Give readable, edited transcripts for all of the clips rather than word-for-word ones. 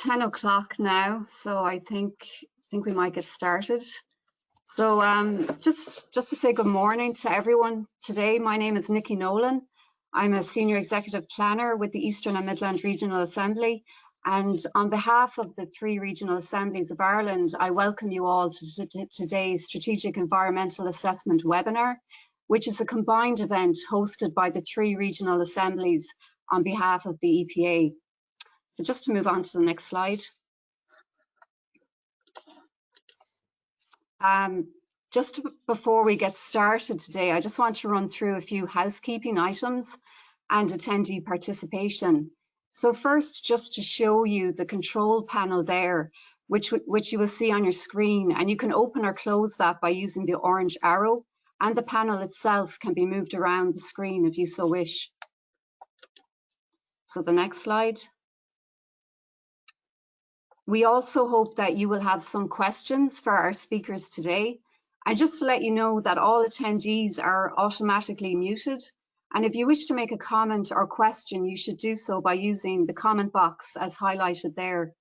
10 o'clock now, so I think we might get started. So just to say good morning to everyone today. My name is Nikki Nolan. I'm a Senior Executive Planner with the Eastern and Midland Regional Assembly. And on behalf of the 3 regional assemblies of Ireland, I welcome you all to today's Strategic Environmental Assessment webinar, which is a combined event hosted by the 3 regional assemblies on behalf of the EPA. So just to move on to the next slide. Before we get started today, I just want to run through a few housekeeping items and attendee participation. So first, just to show you the control panel there, which you will see on your screen, and you can open or close that by using the orange arrow, and the panel itself can be moved around the screen if you so wish. So the next slide. We also hope that you will have some questions for our speakers today. And just to let you know that all attendees are automatically muted. And if you wish to make a comment or question, you should do so by using the comment box as highlighted there.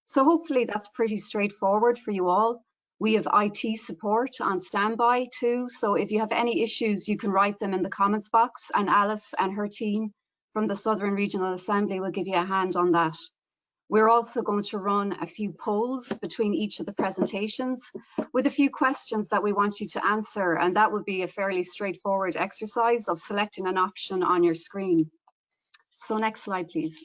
So hopefully that's pretty straightforward for you all. We have IT support on standby too. So if you have any issues, you can write them in the comments box, and Alice and her team from the Southern Regional Assembly will give you a hand on that. We're also going to run a few polls between each of the presentations with a few questions that we want you to answer, and that would be a fairly straightforward exercise of selecting an option on your screen. So next slide, please.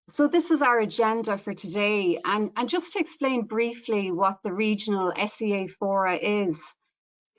So this is our agenda for today, and just to explain briefly what the regional SEA Fora is.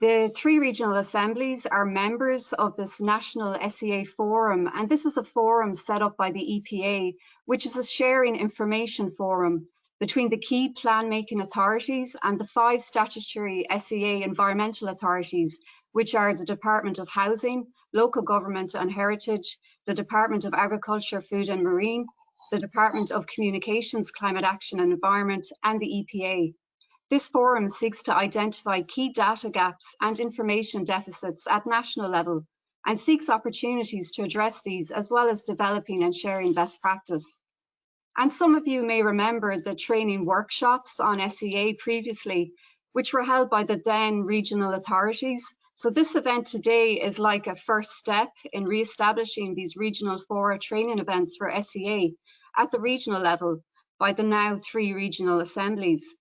The 3 regional assemblies are members of this National SEA Forum, and this is a forum set up by the EPA, which is a sharing information forum between the key plan-making authorities and the 5 statutory SEA environmental authorities, which are the Department of Housing, Local Government and Heritage, the Department of Agriculture, Food and Marine, the Department of Communications, Climate Action and Environment, and the EPA. This forum seeks to identify key data gaps and information deficits at national level and seeks opportunities to address these, as well as developing and sharing best practice. And some of you may remember the training workshops on SEA previously, which were held by the then regional authorities. So this event today is like a first step in re-establishing these regional fora training events for SEA at the regional level by the now 3 regional assemblies.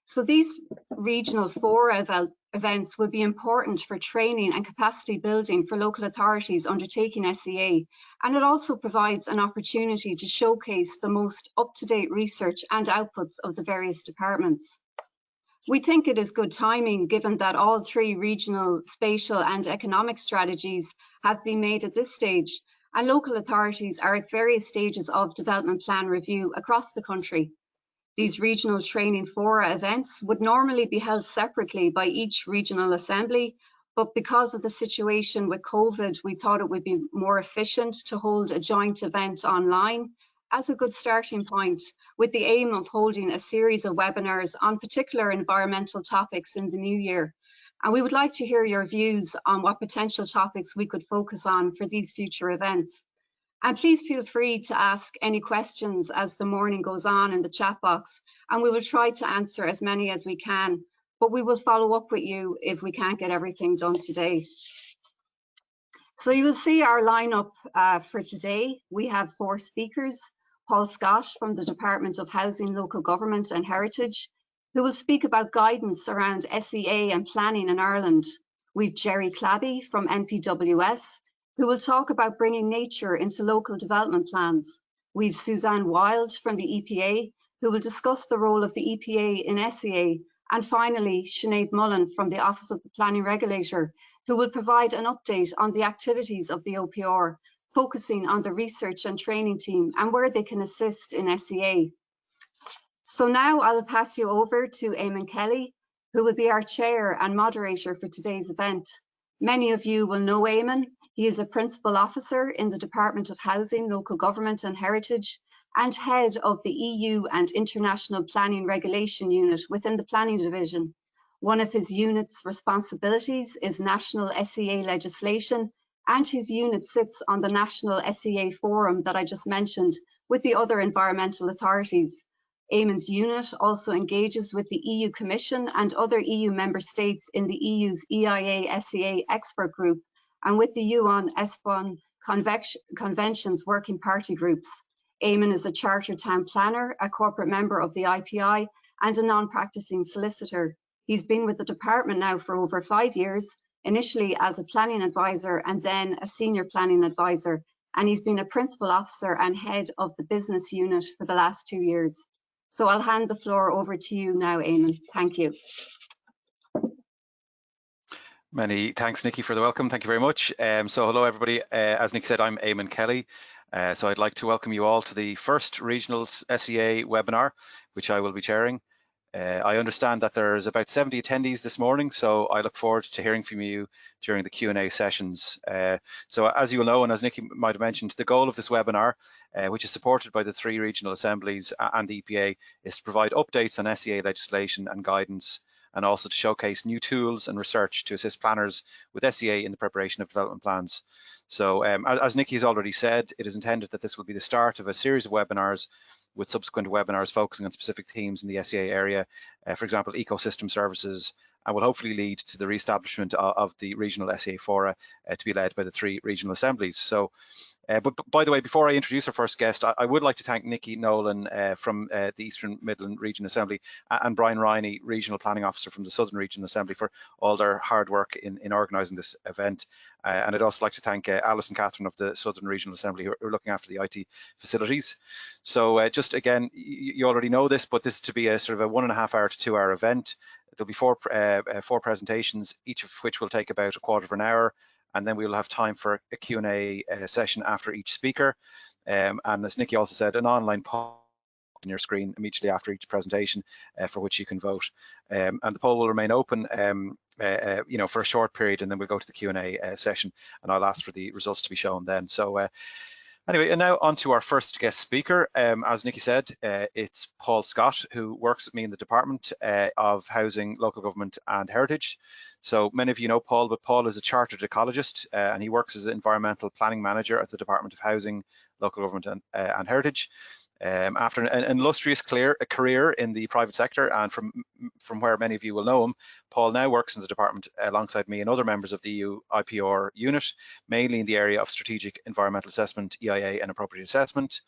So these regional fora events will be important for training and capacity building for local authorities undertaking SEA, and it also provides an opportunity to showcase the most up-to-date research and outputs of the various departments. We think it is good timing given that all 3 regional, spatial and economic strategies have been made at this stage, and local authorities are at various stages of development plan review across the country. These regional training fora events would normally be held separately by each regional assembly, but because of the situation with COVID, we thought it would be more efficient to hold a joint event online as a good starting point, with the aim of holding a series of webinars on particular environmental topics in the new year. And we would like to hear your views on what potential topics we could focus on for these future events. And please feel free to ask any questions as the morning goes on in the chat box, and we will try to answer as many as we can, but we will follow up with you if we can't get everything done today. So you will see our lineup for today. We have 4 speakers: Paul Scott from the Department of Housing, Local Government and Heritage, who will speak about guidance around SEA and planning in Ireland. We've Jerry Clabby from NPWS, who will talk about bringing nature into local development plans. We've Suzanne Wild from the EPA, who will discuss the role of the EPA in SEA. And finally, Sinead Mullen from the Office of the Planning Regulator, who will provide an update on the activities of the OPR, focusing on the research and training team and where they can assist in SEA. So now I will pass you over to Eamon Kelly, who will be our chair and moderator for today's event. Many of you will know Eamon. He is a principal officer in the Department of Housing, Local Government and Heritage, and head of the EU and International Planning Regulation Unit within the Planning Division. One of his unit's responsibilities is national SEA legislation, and his unit sits on the National SEA Forum that I just mentioned, with the other environmental authorities. Eamon's unit also engages with the EU Commission and other EU member states in the EU's EIA-SEA expert group and with the UN-ESPON Convention's working party groups. Eamon is a chartered town planner, a corporate member of the IPI, and a non-practicing solicitor. He's been with the department now for over 5 years, initially as a planning advisor and then a senior planning advisor, and he's been a principal officer and head of the business unit for the last 2 years. So I'll hand the floor over to you now, Eamon. Thank you. Many thanks, Nikki, for the welcome. Thank you very much. So hello, everybody. As Nikki said, I'm Eamon Kelly. So I'd like to welcome you all to the first Regional SEA webinar, which I will be chairing. I understand that there's about 70 attendees this morning, so I look forward to hearing from you during the Q&A sessions. So as you will know, and as Nikki might have mentioned, the goal of this webinar, which is supported by the 3 regional assemblies and the EPA, is to provide updates on SEA legislation and guidance, and also to showcase new tools and research to assist planners with SEA in the preparation of development plans. So as Nikki has already said, it is intended that this will be the start of a series of webinars with subsequent webinars focusing on specific themes in the SEA area, for example, ecosystem services, and will hopefully lead to the re-establishment of the regional SEA fora to be led by the 3 regional assemblies. So, but by the way, before I introduce our first guest, I would like to thank Nikki Nolan from the Eastern Midland Region Assembly and Brian Riney, Regional Planning Officer from the Southern Region Assembly, for all their hard work in organising this event. And I'd also like to thank Alice and Catherine of the Southern Regional Assembly who are looking after the IT facilities. So just again, you already know this, but this is to be a sort of a 1.5 hour to 2 hour event. There'll be four presentations, each of which will take about a quarter of an hour, and then we will have time for a Q&A session after each speaker. And as Nikki also said, an online poll on your screen immediately after each presentation for which you can vote. And the poll will remain open for a short period, and then we'll go to the Q&A session, and I'll ask for the results to be shown then. So anyway, and now on to our first guest speaker. As Nikki said, it's Paul Scott, who works with me in the Department of Housing, Local Government and Heritage. So many of you know Paul, but Paul is a chartered ecologist and he works as an environmental planning manager at the Department of Housing, Local Government and Heritage. After an illustrious career in the private sector, and from where many of you will know him, Paul now works in the department alongside me and other members of the EU IPR unit, mainly in the area of strategic environmental assessment, EIA and appropriate assessment.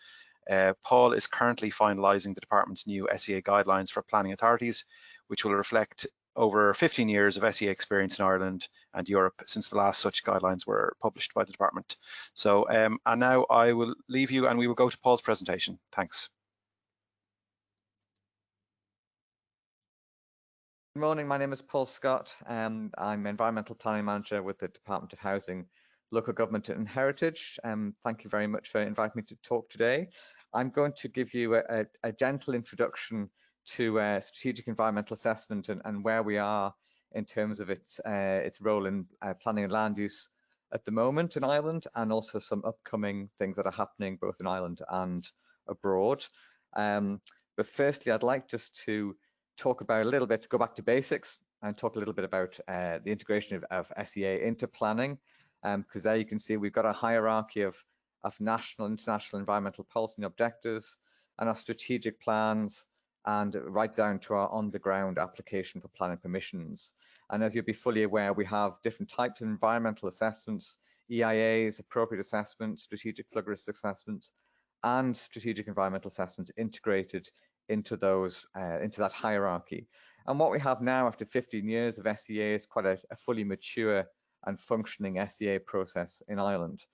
Paul is currently finalising the department's new SEA guidelines for planning authorities, which will reflect over 15 years of SEA experience in Ireland and Europe since the last such guidelines were published by the department. So, and now I will leave you and we will go to Paul's presentation. Thanks. Good morning, my name is Paul Scott. I'm Environmental Planning Manager with the Department of Housing, Local Government and Heritage. Thank you very much for inviting me to talk today. I'm going to give you a gentle introduction to strategic environmental assessment and where we are in terms of its role in planning and land use at the moment in Ireland, and also some upcoming things that are happening both in Ireland and abroad. But firstly, I'd like just to talk about a little bit, go back to basics and talk a little bit about the integration of SEA into planning, because there you can see we've got a hierarchy of national, international environmental policy and objectives, and our strategic plans, and right down to our on-the-ground application for planning permissions. And as you'll be fully aware, we have different types of environmental assessments, EIAs, appropriate assessments, strategic flood risk assessments, and strategic environmental assessments integrated into those, into that hierarchy. And what we have now after 15 years of SEA is quite a fully mature and functioning SEA process in Ireland.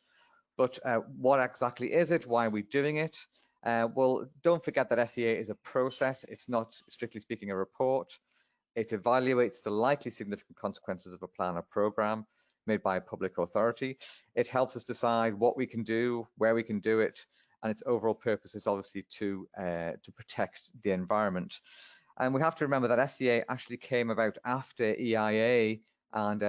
But what exactly is it? Why are we doing it? Well, don't forget that SEA is a process. It's not, strictly speaking, a report. It evaluates the likely significant consequences of a plan or program made by a public authority. It helps us decide what we can do, where we can do it, and its overall purpose is obviously to protect the environment. And we have to remember that SEA actually came about after EIA, and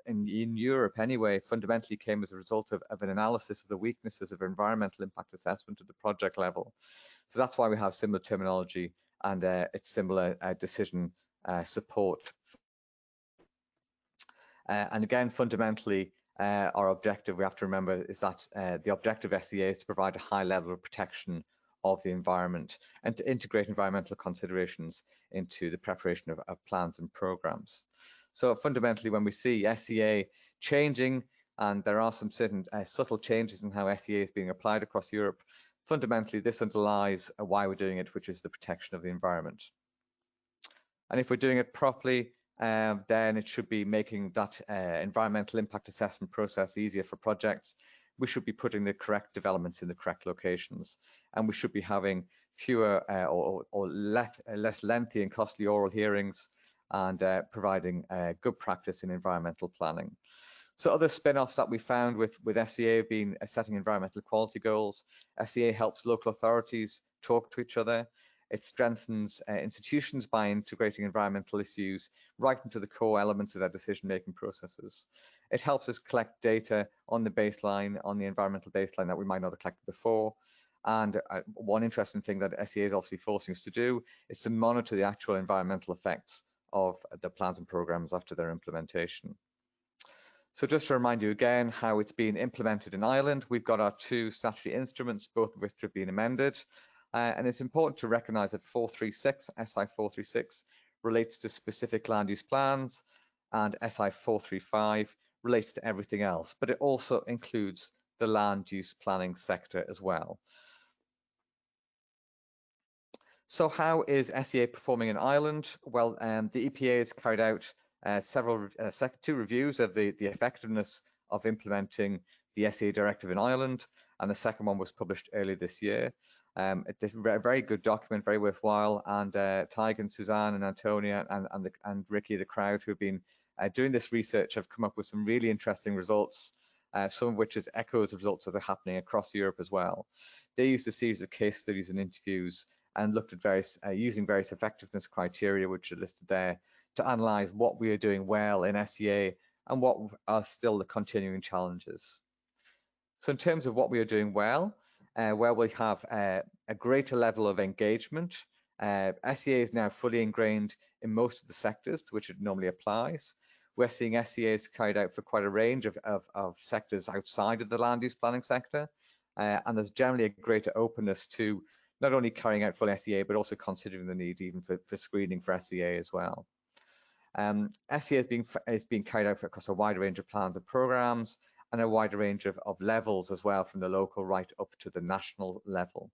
in Europe anyway, fundamentally came as a result of an analysis of the weaknesses of environmental impact assessment at the project level. So that's why we have similar terminology and it's similar decision support. And again, fundamentally, our objective, we have to remember, is that the objective of SEA is to provide a high level of protection of the environment and to integrate environmental considerations into the preparation of plans and programs. So fundamentally, when we see SEA changing, and there are some certain subtle changes in how SEA is being applied across Europe, fundamentally this underlies why we're doing it, which is the protection of the environment. And if we're doing it properly, then it should be making that environmental impact assessment process easier for projects. We should be putting the correct developments in the correct locations, and we should be having fewer or less lengthy and costly oral hearings, and providing good practice in environmental planning. So other spin-offs that we found with SEA have been setting environmental quality goals. SEA helps local authorities talk to each other. It strengthens institutions by integrating environmental issues right into the core elements of their decision-making processes. It helps us collect data on the baseline, on the environmental baseline that we might not have collected before. And one interesting thing that SEA is obviously forcing us to do is to monitor the actual environmental effects of the plans and programs after their implementation. So just to remind you again how it's been implemented in Ireland, we've got our two statutory instruments, both of which have been amended. And it's important to recognise that 436, SI 436, relates to specific land use plans, and SI 435 relates to everything else, but it also includes the land use planning sector as well. So how is SEA performing in Ireland? Well, the EPA has carried out two reviews of the effectiveness of implementing the SEA directive in Ireland, and the second one was published earlier this year. It's a very good document, very worthwhile, and Tig, Suzanne and Antonia and Ricky, the crowd who have been doing this research, have come up with some really interesting results, some of which is echoes of results that are happening across Europe as well. They used a series of case studies and interviews and looked at using various effectiveness criteria, which are listed there, to analyse what we are doing well in SEA and what are still the continuing challenges. So in terms of what we are doing well, where we have a greater level of engagement, SEA is now fully ingrained in most of the sectors to which it normally applies. We're seeing SEA is carried out for quite a range of sectors outside of the land use planning sector, and there's generally a greater openness to not only carrying out full SEA, but also considering the need even for screening for SEA as well. SEA is being carried out across a wide range of plans and programs, and a wider range of levels as well, from the local right up to the national level.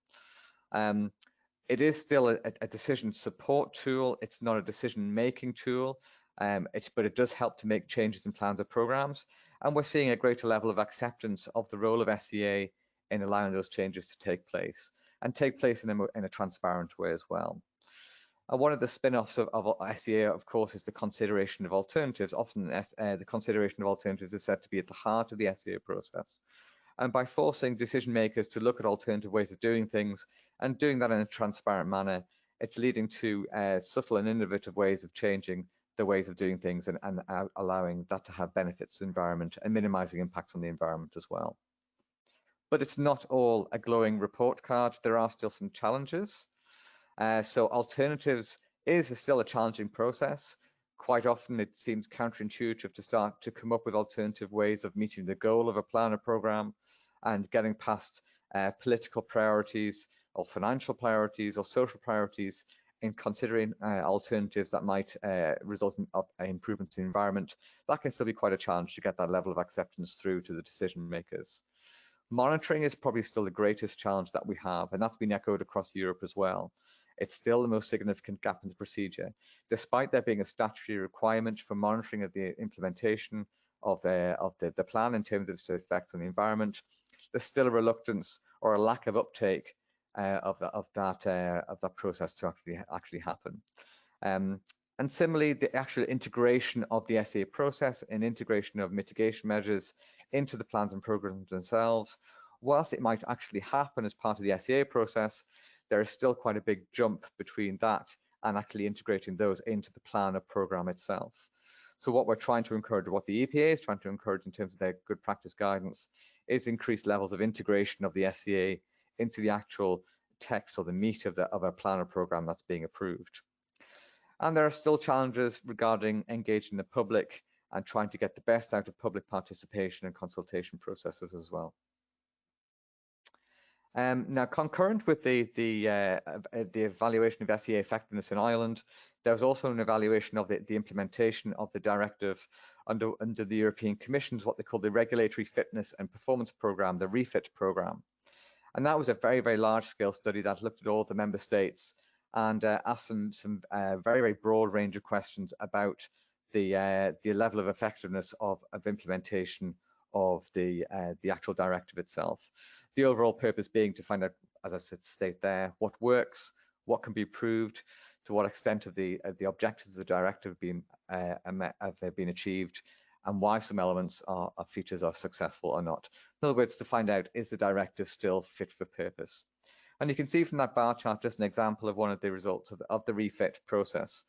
It is still a decision support tool. It's not a decision-making tool, but it does help to make changes in plans or programs. And we're seeing a greater level of acceptance of the role of SEA in allowing those changes to take place, and take place in a transparent way as well. One of the spin-offs of SEA, of course, is the consideration of alternatives. Often the consideration of alternatives is said to be at the heart of the SEA process. And by forcing decision makers to look at alternative ways of doing things and doing that in a transparent manner, it's leading to subtle and innovative ways of changing the ways of doing things, and allowing that to have benefits to the environment and minimizing impacts on the environment as well. But it's not all a glowing report card. There are still some challenges. So alternatives is still a challenging process. Quite often it seems counterintuitive to start to come up with alternative ways of meeting the goal of a plan or program, and getting past political priorities or financial priorities or social priorities in considering alternatives that might result in improvements in the environment. That can still be quite a challenge to get that level of acceptance through to the decision makers. Monitoring is probably still the greatest challenge that we have, and that's been echoed across Europe as well. It's still the most significant gap in the procedure. Despite there being a statutory requirement for monitoring of the implementation of the plan in terms of its effects on the environment, there's still a reluctance or a lack of uptake of that process to actually happen. And similarly, the actual integration of the SEA process and integration of mitigation measures into the plans and programs themselves, whilst it might actually happen as part of the SEA process, there is still quite a big jump between that and actually integrating those into the plan or program itself. So what we're trying to encourage, what the EPA is trying to encourage in terms of their good practice guidance, is increased levels of integration of the SEA into the actual text or the meat of a plan or program that's being approved. And there are still challenges regarding engaging the public and trying to get the best out of public participation and consultation processes as well. Now, concurrent with the evaluation of SEA effectiveness in Ireland, there was also an evaluation of the implementation of the directive under the European Commission's what they call the Regulatory Fitness and Performance Programme, the REFIT programme. And that was a very, very large-scale study that looked at all the member states and asked them some very, very broad range of questions about the level of effectiveness of implementation of the actual directive itself. The overall purpose being to find out, as I state there, what works, what can be proved, to what extent of the objectives of the directive have been achieved, and why some elements or features are successful or not. In other words, to find out, is the directive still fit for purpose? And you can see from that bar chart just an example of one of the results of the refit process.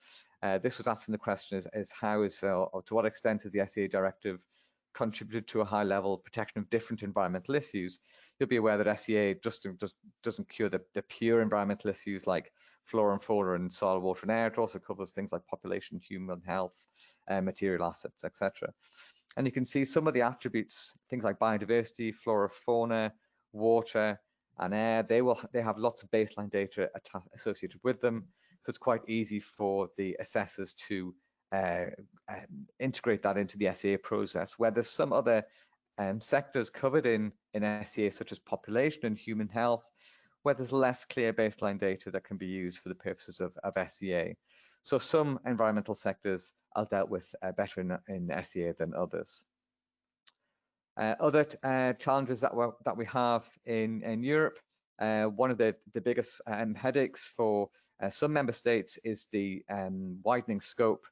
This was asking the question is how or to what extent has the SEA directive contributed to a high level of protection of different environmental issues? You'll be aware that SEA just doesn't cure the pure environmental issues like flora and fauna and soil, water and air. It also covers things like population, human health, material assets, etc. And you can see some of the attributes, things like biodiversity, flora, fauna, water and air, they have lots of baseline data associated with them. So it's quite easy for the assessors to integrate that into the SEA process, where there's some other sectors covered in SEA, such as population and human health, where there's less clear baseline data that can be used for the purposes of SEA. So some environmental sectors are dealt with better in SEA than others. Other challenges that we have in Europe, one of the biggest headaches for some member states is the widening scope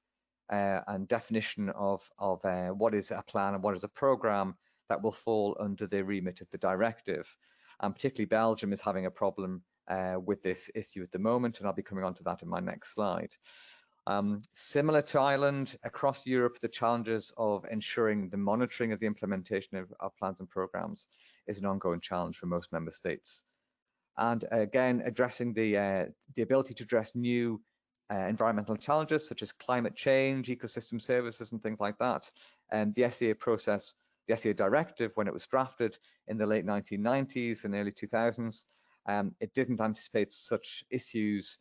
and definition of what is a plan and what is a programme that will fall under the remit of the directive. And particularly Belgium is having a problem with this issue at the moment, and I'll be coming on to that in my next slide. Similar to Ireland, across Europe, the challenges of ensuring the monitoring of the implementation of plans and programmes is an ongoing challenge for most member states. And again, addressing the ability to address new environmental challenges such as climate change, ecosystem services and things like that. And the SEA process, the SEA directive, when it was drafted in the late 1990s and early 2000s, it didn't anticipate such issues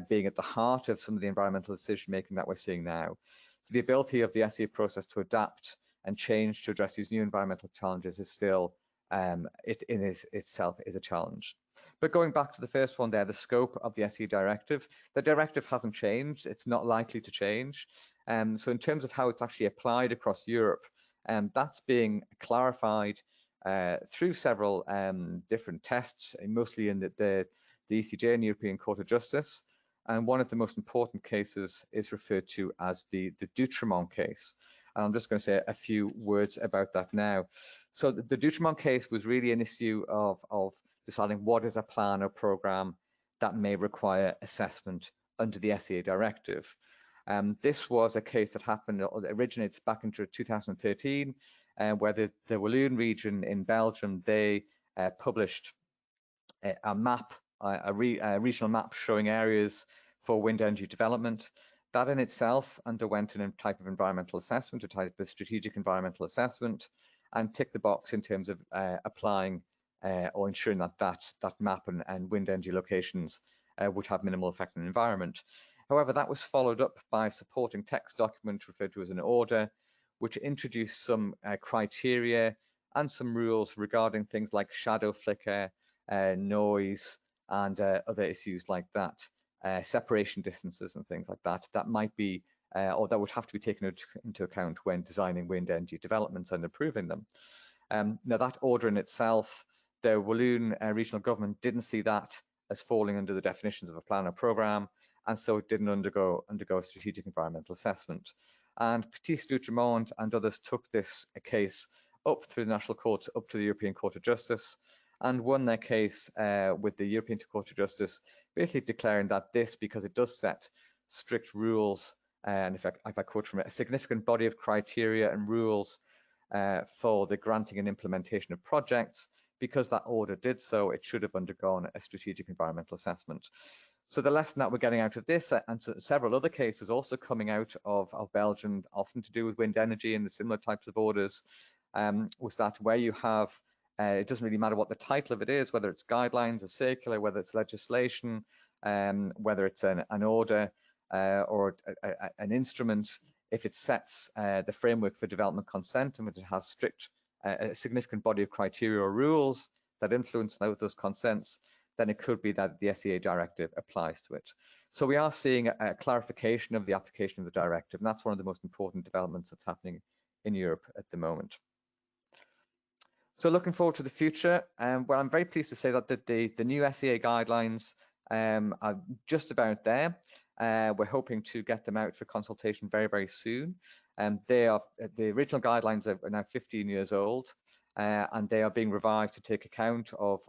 being at the heart of some of the environmental decision making that we're seeing now. So the ability of the SEA process to adapt and change to address these new environmental challenges is still, itself is a challenge. But going back to the first one there, the scope of the SEA directive, the directive hasn't changed. It's not likely to change. So in terms of how it's actually applied across Europe, that's being clarified through several different tests, mostly in the ECJ and European Court of Justice. And one of the most important cases is referred to as the Doutremont case. And I'm just going to say a few words about that now. So the Doutremont case was really an issue of deciding what is a plan or programme that may require assessment under the SEA directive. This was a case that originates back into 2013, where the Walloon region in Belgium, they published a map, a regional map showing areas for wind energy development. That in itself underwent a type of environmental assessment, a type of strategic environmental assessment, and ticked the box in terms of applying or ensuring that map and wind energy locations would have minimal effect on the environment. However, that was followed up by a supporting text document referred to as an order, which introduced some criteria and some rules regarding things like shadow flicker, noise, and other issues like that, separation distances and things like that, that might be, or that would have to be taken into account when designing wind energy developments and improving them. Now that order in itself, the Walloon regional government didn't see that as falling under the definitions of a plan or programme, and so it didn't undergo a strategic environmental assessment. And Petit Doutremont and others took this case up through the national courts, up to the European Court of Justice, and won their case with the European Court of Justice, basically declaring that this, because it does set strict rules, and if I quote from it, a significant body of criteria and rules for the granting and implementation of projects, because that order did so, it should have undergone a strategic environmental assessment. So the lesson that we're getting out of this, and several other cases also coming out of Belgium, often to do with wind energy and the similar types of orders, was that where you have It doesn't really matter what the title of it is, whether it's guidelines, a circular, whether it's legislation, whether it's an order or an instrument. If it sets the framework for development consent and if it has strict, a significant body of criteria or rules that influence those consents, then it could be that the SEA directive applies to it. So we are seeing a clarification of the application of the directive, and that's one of the most important developments that's happening in Europe at the moment. So looking forward to the future, well, I'm very pleased to say that the new SEA guidelines are just about there. We're hoping to get them out for consultation very, very soon. The original guidelines are now 15 years old, and they are being revised to take account of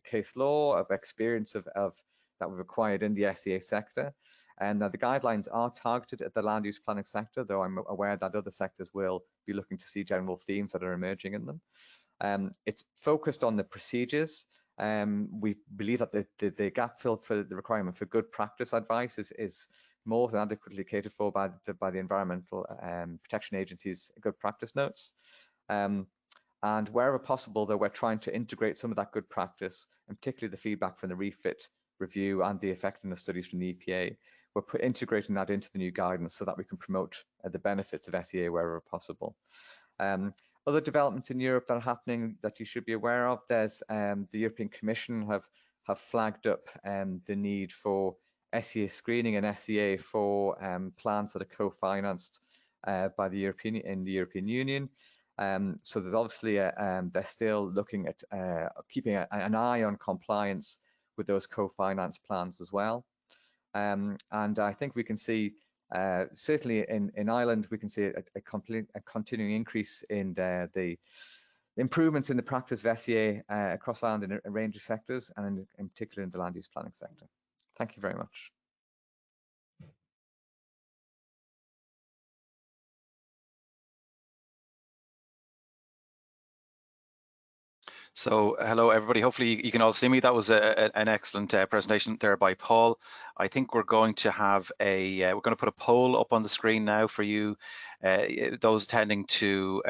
case law, of experience that we've acquired in the SEA sector. And the guidelines are targeted at the land use planning sector, though I'm aware that other sectors will be looking to see general themes that are emerging in them. It's focused on the procedures. We believe that the gap filled for the requirement for good practice advice is more than adequately catered for by the Environmental Protection Agency's good practice notes. And wherever possible, though, we're trying to integrate some of that good practice, and particularly the feedback from the refit review and the effectiveness studies from the EPA. We're integrating that into the new guidance so that we can promote the benefits of SEA wherever possible. Other developments in Europe that are happening that you should be aware of, there's the European Commission have flagged up the need for SEA screening and SEA for plans that are co-financed by the European Union. So there's obviously they're still looking at keeping an eye on compliance with those co-finance plans as well. And I think we can see certainly in Ireland, we can see a continuing increase in the improvements in the practice of SEA across Ireland in a range of sectors, and in particular in the land use planning sector. Thank you very much. So hello everybody, hopefully you can all see me. That was an excellent presentation there by Paul. I think we're going to have we're going to put a poll up on the screen now for you, those attending to,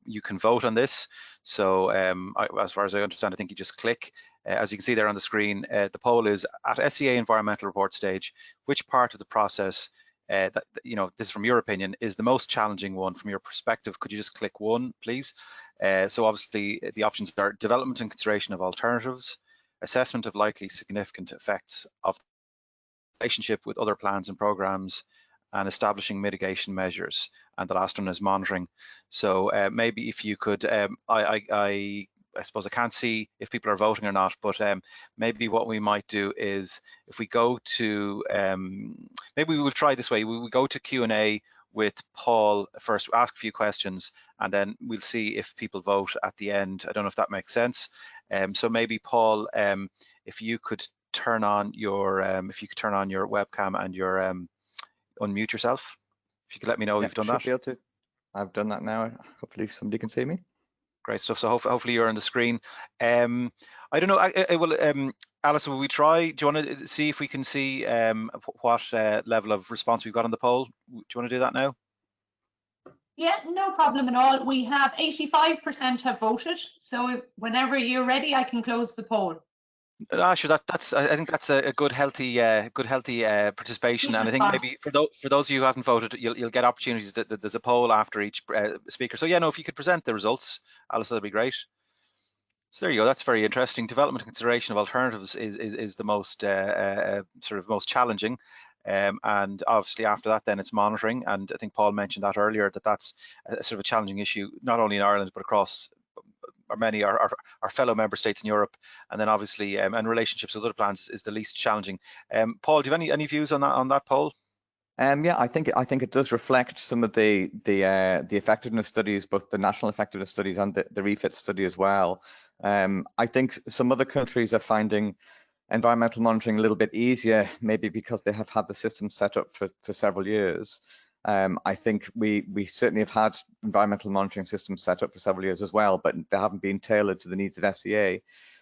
you can vote on this. So as far as I understand, I think you just click. As you can see there on the screen, the poll is at SEA environmental report stage, which part of the process that, you know, this from your opinion is the most challenging one from your perspective? Could you just click one, please? So obviously the options are development and consideration of alternatives, assessment of likely significant effects of the relationship with other plans and programs, and establishing mitigation measures. And the last one is monitoring. So maybe if you could, I suppose I can't see if people are voting or not, but maybe what we might do is if we go to, maybe we will try this way. We will go to Q&A with Paul first, ask a few questions, and then we'll see if people vote at the end. I don't know if that makes sense. So maybe Paul, if you could turn on your, webcam and your unmute yourself. If you could let me know you've done that. I've done that now. Hopefully somebody can see me. Great stuff. So hopefully you're on the screen. I don't know. I will, Alice, will we try? Do you want to see if we can see what level of response we've got on the poll? Do you want to do that now? Yeah, no problem at all. We have 85% have voted. So whenever you're ready, I can close the poll. Sure. I think that's a good, healthy participation. And I think maybe for those of you who haven't voted, you'll get opportunities. There's a poll after each speaker. So yeah, no, if you could present the results, Alice, that'd be great. So there you go. That's very interesting. Development and consideration of alternatives is the most sort of most challenging. And obviously after that, then it's monitoring. And I think Paul mentioned that earlier, that's a sort of a challenging issue, not only in Ireland, but across many our fellow member states in Europe. And then obviously and relationships with other plans is the least challenging. Paul, do you have any views on that poll? Yeah, I think it does reflect some of the effectiveness studies, both the national effectiveness studies and the refit study as well. I think some other countries are finding environmental monitoring a little bit easier, maybe because they have had the system set up for several years. I think we certainly have had environmental monitoring systems set up for several years as well, but they haven't been tailored to the needs of SEA.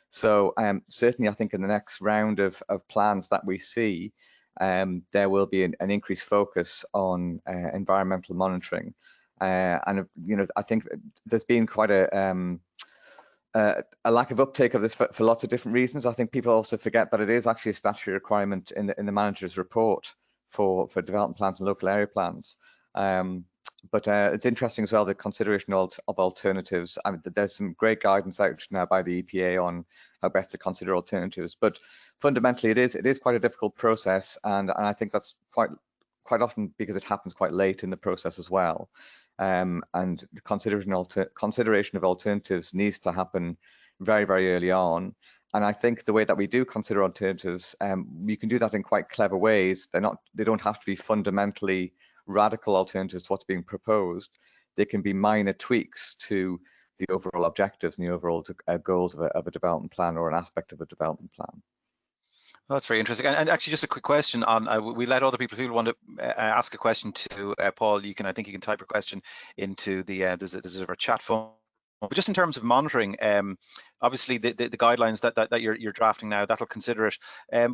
So certainly I think in the next round of plans that we see, there will be an increased focus on environmental monitoring. And you know, I think there's been quite a a lack of uptake of this for lots of different reasons. I think people also forget that it is actually a statutory requirement in the manager's report for development plans and local area plans. But it's interesting as well, the consideration of alternatives. I mean, there's some great guidance out now by the EPA on how best to consider alternatives. But fundamentally, it is quite a difficult process, and I think that's quite often because it happens quite late in the process as well. And the consideration of alternatives needs to happen very, very early on. And I think the way that we do consider alternatives, you can do that in quite clever ways. They don't have to be fundamentally radical alternatives to what's being proposed. They can be minor tweaks to the overall objectives and the overall goals of a development plan or an aspect of a development plan. Well, that's very interesting. And actually, just a quick question on, we let other people who want to ask a question to Paul. I think you can type your question into the, there's a chat phone. But just in terms of monitoring, obviously the guidelines that you're drafting now, that'll consider it.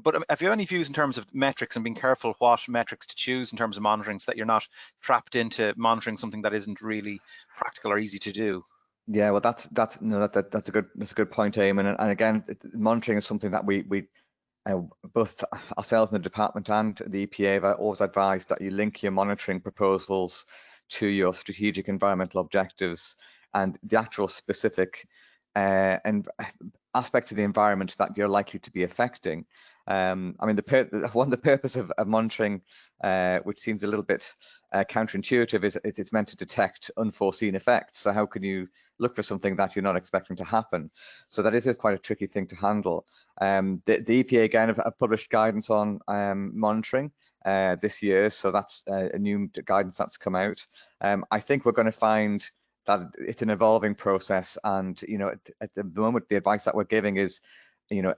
But have you any views in terms of metrics and being careful what metrics to choose in terms of monitoring, so that you're not trapped into monitoring something that isn't really practical or easy to do? Yeah, well, that's a good point, Eamon. And again, monitoring is something that we both ourselves in the department and the EPA have always advised that you link your monitoring proposals to your strategic environmental objectives and the actual specific and aspects of the environment that you're likely to be affecting. I mean, the purpose of monitoring, which seems a little bit counterintuitive, is it's meant to detect unforeseen effects. So how can you look for something that you're not expecting to happen? So that is quite a tricky thing to handle. The EPA again have published guidance on monitoring this year, so that's a new guidance that's come out. I think we're going to find that it's an evolving process, and at the moment the advice that we're giving is,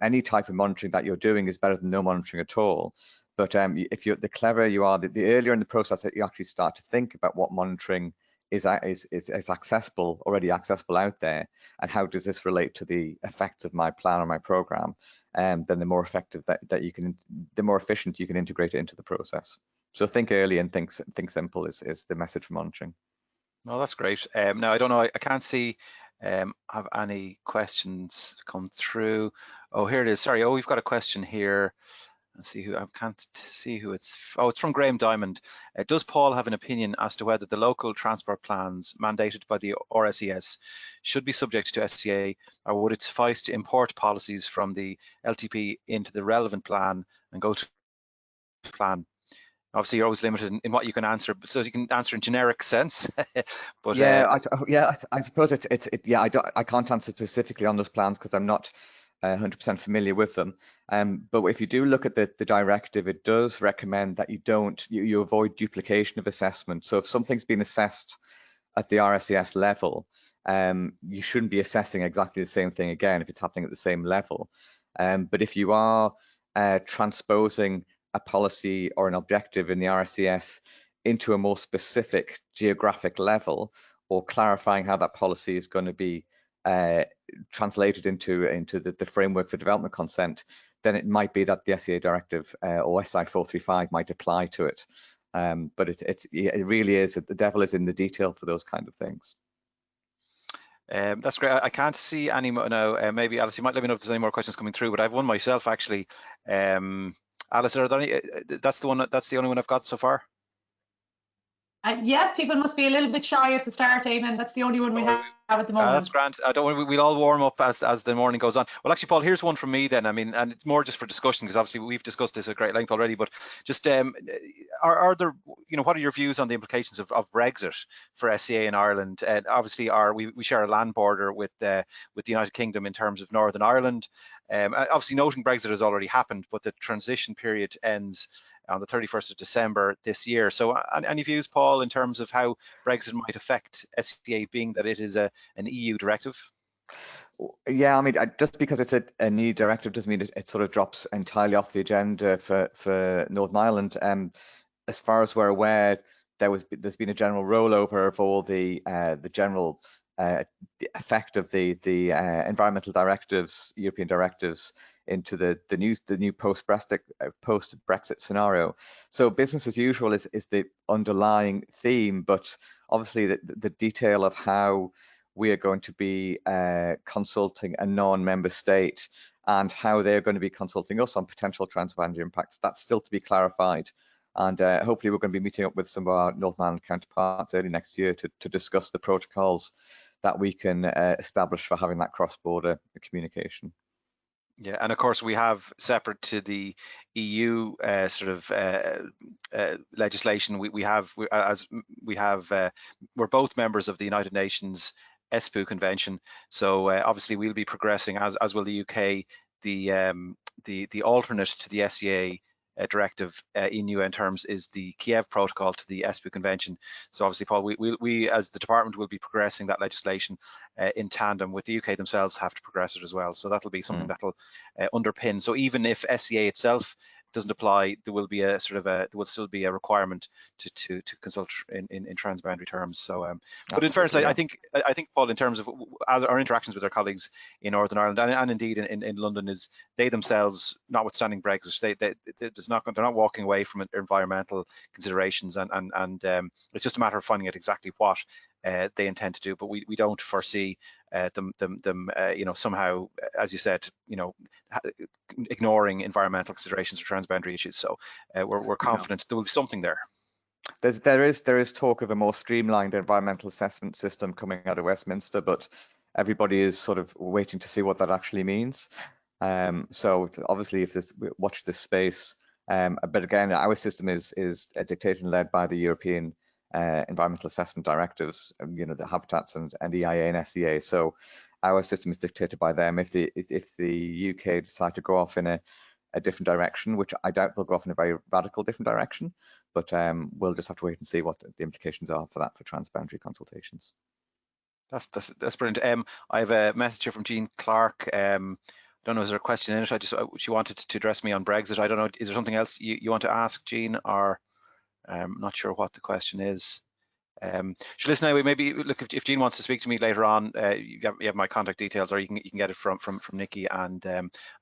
any type of monitoring that you're doing is better than no monitoring at all. But the cleverer you are, the earlier in the process that you actually start to think about what monitoring is already accessible out there, and how does this relate to the effects of my plan or my program, then the more effective the more efficient you can integrate it into the process. So think early and think simple is the message for monitoring. No, that's great. Now, I don't know, I can't see have any questions come through. Oh, here it is. Sorry. Oh, we've got a question here. Let's see who, I can't see who it's. Oh, it's from Graham Diamond. Does Paul have an opinion as to whether the local transport plans mandated by the RSES should be subject to SCA, or would it suffice to import policies from the LTP into the relevant plan and go to the plan? Obviously, you're always limited in what you can answer, so you can answer in generic sense. But I suppose I can't answer specifically on those plans because I'm not 100% familiar with them. But if you do look at the directive, it does recommend that you avoid duplication of assessment. So if something's been assessed at the RSES level, you shouldn't be assessing exactly the same thing again if it's happening at the same level. But if you are transposing a policy or an objective in the RSES into a more specific geographic level, or clarifying how that policy is going to be translated into the framework for development consent, then it might be that the SEA directive or SI 435 might apply to it. But it really is, the devil is in the detail for those kind of things. That's great. I can't see any more now. Maybe Alice, you might let me know if there's any more questions coming through, but I've one myself actually. Alice, are there any? That's the only one I've got so far. Yeah, people must be a little bit shy at the start, Eamon. That's the only one we have at the moment. That's grand. I don't worry, we'll all warm up as the morning goes on. Well, actually, Paul, here's one from me then. I mean, and it's more just for discussion, because obviously we've discussed this at great length already. But just are there, what are your views on the implications of Brexit for SCA in Ireland? Obviously, we share a land border with the United Kingdom in terms of Northern Ireland. Obviously, noting Brexit has already happened, but the transition period ends on the 31st of December this year. So any views, Paul, in terms of how Brexit might affect SCA, being that it is an EU directive? Yeah, I mean, just because it's a new directive doesn't mean it sort of drops entirely off the agenda for Northern Ireland. As far as we're aware, there's been a general rollover of all the general effect of the environmental directives, European directives, into the new post-Brexit scenario. So business as usual is the underlying theme, but obviously the detail of how we are going to be consulting a non-member state and how they're going to be consulting us on potential transboundary impacts. That's still to be clarified. And hopefully we're going to be meeting up with some of our Northern Ireland counterparts early next year to discuss the protocols that we can establish for having that cross-border communication. Yeah, and of course we have, separate to the EU legislation, we're both members of the United Nations ESPO Convention. So obviously we'll be progressing, as will the UK, the alternate to the SEA directive in UN terms is the Kiev Protocol to the ESPO Convention. So obviously, Paul, we as the department will be progressing that legislation in tandem with the UK themselves have to progress it as well. So that'll be something that'll underpin. So even if SEA itself doesn't apply, there will be a there will still be a requirement to consult in transboundary terms. So, but in fairness, I think Paul, in terms of our interactions with our colleagues in Northern Ireland and indeed in London, is they themselves, notwithstanding Brexit, they're not walking away from environmental considerations, and it's just a matter of finding out exactly what they intend to do. But we don't foresee them somehow, as you said, ignoring environmental considerations or transboundary issues. So we're confident there will be something there. There is talk of a more streamlined environmental assessment system coming out of Westminster, but everybody is sort of waiting to see what that actually means. So obviously, if we watch this space, but again, our system is dictated and led by the European environmental assessment directives, the habitats and EIA and SEA. So our system is dictated by them. If the UK decide to go off in a different direction, which I doubt they'll go off in a very radical different direction, but we'll just have to wait and see what the implications are for that for transboundary consultations. That's brilliant. I have a message here from Jean Clark. I don't know, is there a question in it? She wanted to address me on Brexit. I don't know, is there something else you want to ask, Jean, or I'm not sure what the question is. So listen, anyway, maybe look, if Jean wants to speak to me later on, you have my contact details, or you can get it from Nikki and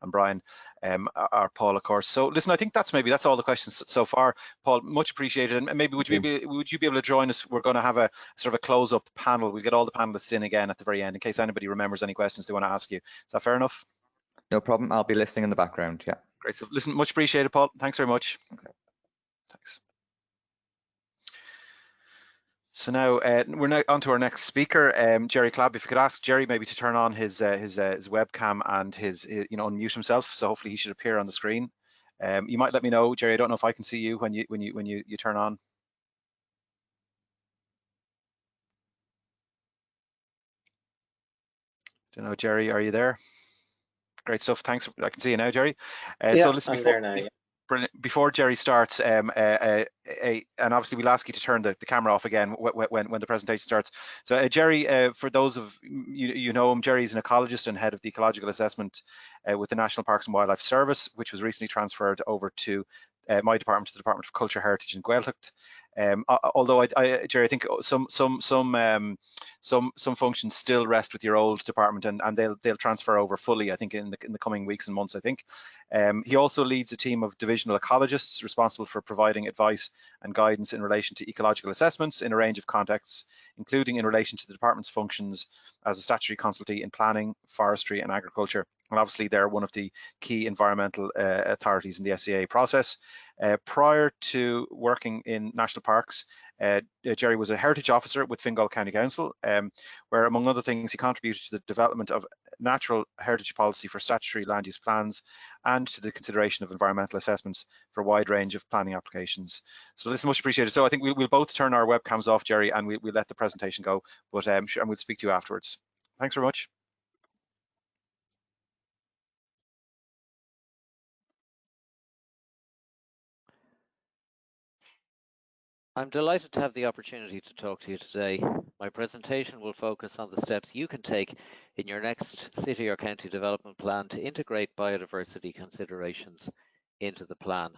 Brian, or Paul, of course. So listen, I think that's all the questions so far. Paul, much appreciated. And maybe would you be able to join us? We're going to have a sort of a close-up panel. We'll get all the panelists in again at the very end in case anybody remembers any questions they want to ask you. Is that fair enough? No problem. I'll be listening in the background. Yeah. Great. So listen, much appreciated, Paul. Thanks very much. Okay. Thanks. So now we're now on to our next speaker, Jerry Clabb. If you could ask Jerry maybe to turn on his webcam and his unmute himself. So hopefully he should appear on the screen. You might let me know, Jerry. I don't know if I can see you when you turn on. Don't know, Jerry. Are you there? Great stuff. Thanks. I can see you now, Jerry. So listen, I'm there now. Yeah. Before Jerry starts, and obviously we'll ask you to turn the camera off again when the presentation starts. So Jerry, for those of you know him, Jerry is an ecologist and head of the ecological assessment with the National Parks and Wildlife Service, which was recently transferred over to my department, to the Department of Culture, Heritage and Gaeltacht. Although Jerry, I think some functions still rest with your old department, and they'll transfer over fully, I think, in the coming weeks and months, I think. He also leads a team of divisional ecologists responsible for providing advice and guidance in relation to ecological assessments in a range of contexts, including in relation to the department's functions as a statutory consultee in planning, forestry and agriculture. And obviously they're one of the key environmental authorities in the SEA process. Prior to working in national parks, Jerry was a heritage officer with Fingal County Council, where among other things he contributed to the development of natural heritage policy for statutory land use plans and to the consideration of environmental assessments for a wide range of planning applications. So this is much appreciated. So I think we'll both turn our webcams off, Jerry, and we'll let the presentation go, but and we'll speak to you afterwards. Thanks very much. I'm delighted to have the opportunity to talk to you today. My presentation will focus on the steps you can take in your next city or county development plan to integrate biodiversity considerations into the plan.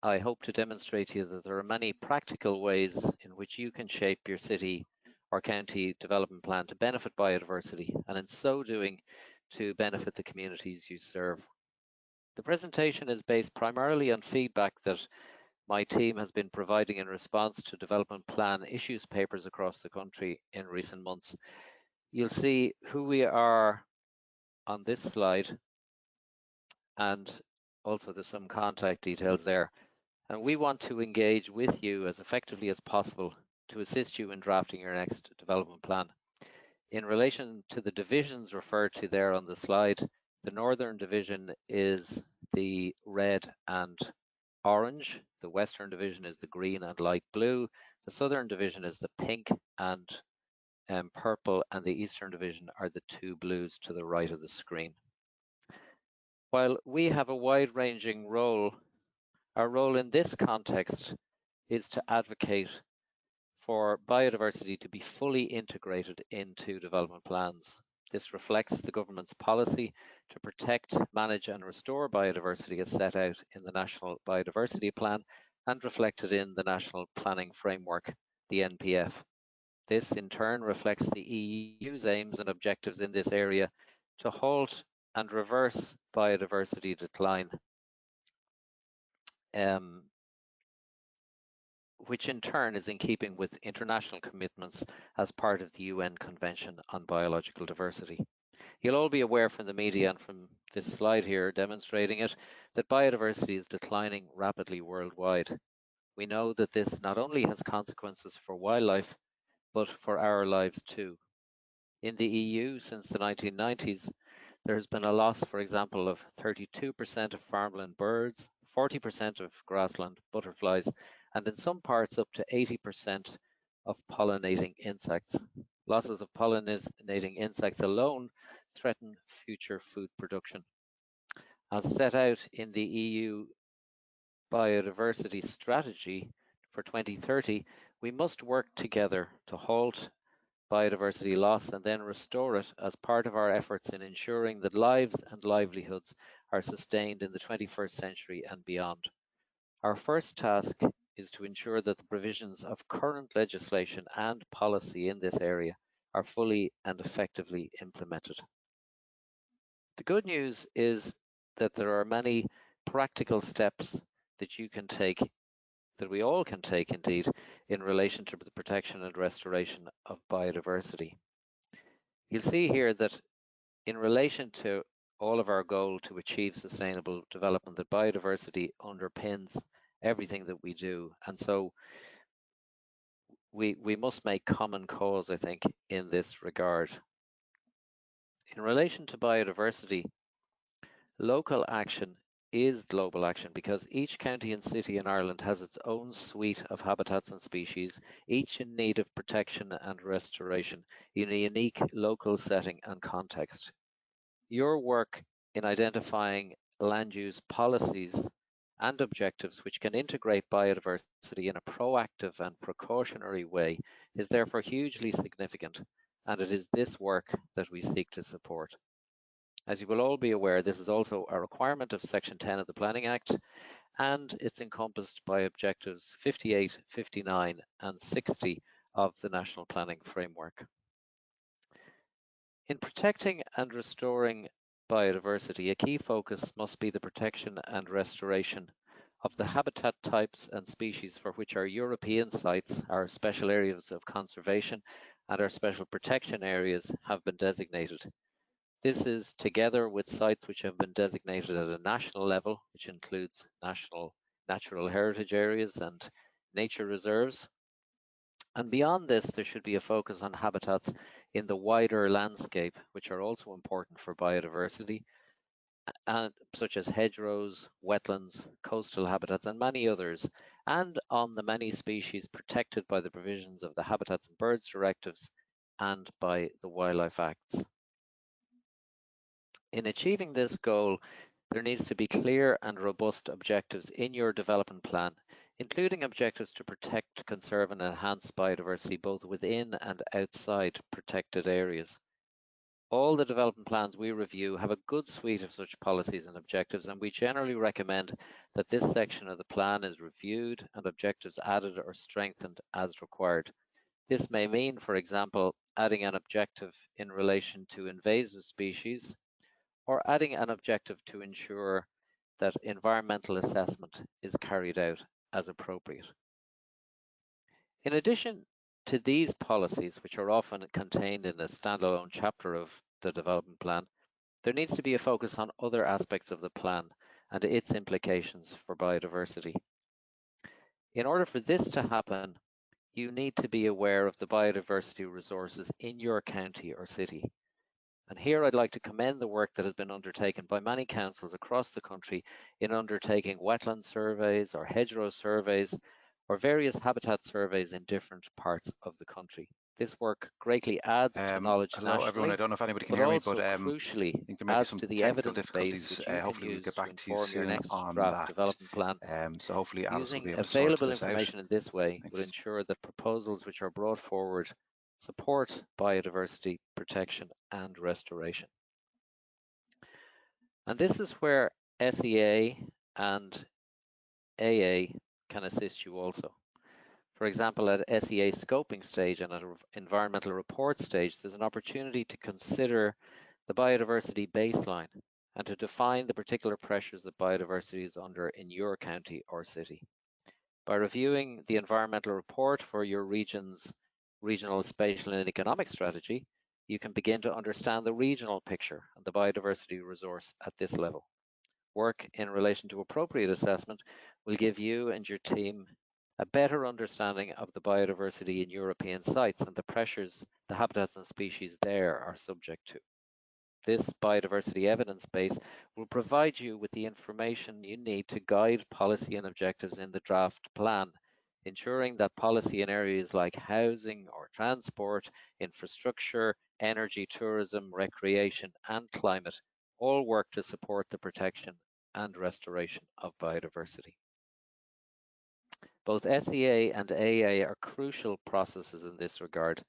I hope to demonstrate to you that there are many practical ways in which you can shape your city or county development plan to benefit biodiversity, and in so doing, to benefit the communities you serve. The presentation is based primarily on feedback that my team has been providing in response to development plan issues papers across the country in recent months. You'll see who we are on this slide, and also there's some contact details there. And we want to engage with you as effectively as possible to assist you in drafting your next development plan. In relation to the divisions referred to there on the slide, the Northern Division is the red and orange, the Western Division is the green and light blue, the Southern Division is the pink and purple, and the Eastern Division are the two blues to the right of the screen. While we have a wide-ranging role, our role in this context is to advocate for biodiversity to be fully integrated into development plans. This reflects the government's policy to protect, manage and restore biodiversity as set out in the National Biodiversity Plan and reflected in the National Planning Framework, the NPF. This in turn reflects the EU's aims and objectives in this area to halt and reverse biodiversity decline, which in turn is in keeping with international commitments as part of the UN Convention on Biological Diversity. You'll all be aware from the media and from this slide here demonstrating it that biodiversity is declining rapidly worldwide. We know that this not only has consequences for wildlife, but for our lives too. In the EU since the 1990s, there has been a loss, for example, of 32% of farmland birds, 40% of grassland butterflies, and in some parts up to 80% of pollinating insects. Losses of pollinating insects alone threaten future food production. As set out in the EU Biodiversity Strategy for 2030, we must work together to halt biodiversity loss and then restore it as part of our efforts in ensuring that lives and livelihoods are sustained in the 21st century and beyond. Our first task is to ensure that the provisions of current legislation and policy in this area are fully and effectively implemented. The good news is that there are many practical steps that you can take, that we all can take indeed, in relation to the protection and restoration of biodiversity. You'll see here that in relation to all of our goal to achieve sustainable development, that biodiversity underpins everything that we do. And so we must make common cause, I think, in this regard. In relation to biodiversity, local action is global action because each county and city in Ireland has its own suite of habitats and species, each in need of protection and restoration in a unique local setting and context. Your work in identifying land use policies and objectives which can integrate biodiversity in a proactive and precautionary way is therefore hugely significant, and it is this work that we seek to support. As you will all be aware, this is also a requirement of Section 10 of the Planning Act, and it's encompassed by Objectives 58, 59 and 60 of the National Planning Framework. In protecting and restoring biodiversity, a key focus must be the protection and restoration of the habitat types and species for which our European sites, our special areas of conservation and our special protection areas have been designated. This is together with sites which have been designated at a national level, which includes national natural heritage areas and nature reserves. And beyond this, there should be a focus on habitats in the wider landscape, which are also important for biodiversity, and such as hedgerows, wetlands, coastal habitats, and many others, and on the many species protected by the provisions of the Habitats and Birds Directives and by the Wildlife Acts. In achieving this goal, there needs to be clear and robust objectives in your development plan, including objectives to protect, conserve and enhance biodiversity both within and outside protected areas. All the development plans we review have a good suite of such policies and objectives, and we generally recommend that this section of the plan is reviewed and objectives added or strengthened as required. This may mean, for example, adding an objective in relation to invasive species, or adding an objective to ensure that environmental assessment is carried out as appropriate. In addition to these policies, which are often contained in a standalone chapter of the development plan, there needs to be a focus on other aspects of the plan and its implications for biodiversity. In order for this to happen, you need to be aware of the biodiversity resources in your county or city. And here I'd like to commend the work that has been undertaken by many councils across the country in undertaking wetland surveys or hedgerow surveys or various habitat surveys in different parts of the country. This work greatly adds to knowledge hello nationally, everyone, I don't know if anybody can but hear me, also but crucially I think there might be adds some to the technical evidence base difficulties. which you Hopefully can we'll use get to back to you inform your soon next on draft that. development plan. So hopefully Alice will Using be able to sort available this out. information in this way will Thanks. ensure that proposals which are brought forward support biodiversity protection and restoration. And this is where SEA and AA can assist you also. For example, at SEA scoping stage and at environmental report stage, there's an opportunity to consider the biodiversity baseline and to define the particular pressures that biodiversity is under in your county or city. By reviewing the environmental report for your region's regional, spatial and economic strategy, you can begin to understand the regional picture and the biodiversity resource at this level. Work in relation to appropriate assessment will give you and your team a better understanding of the biodiversity in European sites and the pressures the habitats and species there are subject to. This biodiversity evidence base will provide you with the information you need to guide policy and objectives in the draft plan, ensuring that policy in areas like housing or transport, infrastructure, energy, tourism, recreation, and climate all work to support the protection and restoration of biodiversity. Both SEA and AA are crucial processes in this regard.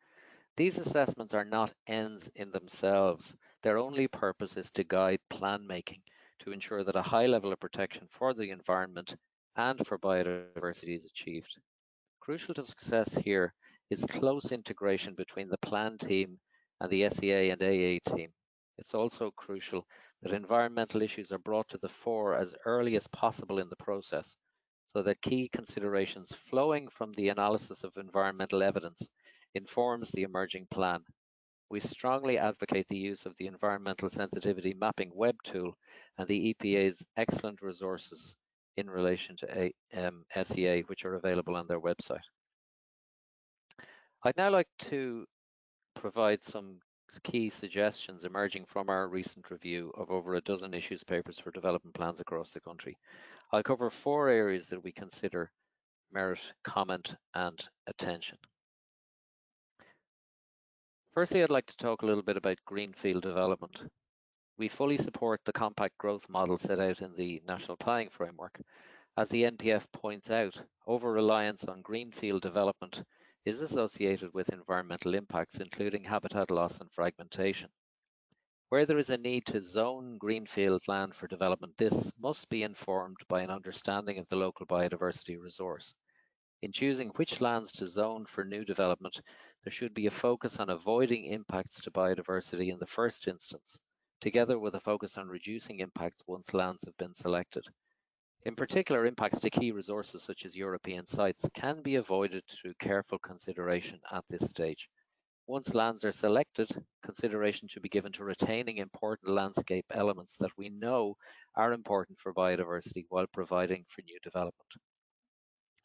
These assessments are not ends in themselves. Their only purpose is to guide plan making to ensure that a high level of protection for the environment and for biodiversity is achieved. Crucial to success here is close integration between the plan team and the SEA and AA team. It's also crucial that environmental issues are brought to the fore as early as possible in the process, so that key considerations flowing from the analysis of environmental evidence informs the emerging plan. We strongly advocate the use of the Environmental Sensitivity Mapping web tool and the EPA's excellent resources in relation to SEA, which are available on their website. I'd now like to provide some key suggestions emerging from our recent review of over a dozen issues papers for development plans across the country. I'll cover 4 areas that we consider merit comment and attention. Firstly, I'd like to talk a little bit about greenfield development. We fully support the compact growth model set out in the National Planning Framework. As the NPF points out, over-reliance on greenfield development is associated with environmental impacts, including habitat loss and fragmentation. Where there is a need to zone greenfield land for development, this must be informed by an understanding of the local biodiversity resource. In choosing which lands to zone for new development, there should be a focus on avoiding impacts to biodiversity in the first instance, together with a focus on reducing impacts once lands have been selected. In particular, impacts to key resources such as European sites can be avoided through careful consideration at this stage. Once lands are selected, consideration should be given to retaining important landscape elements that we know are important for biodiversity while providing for new development.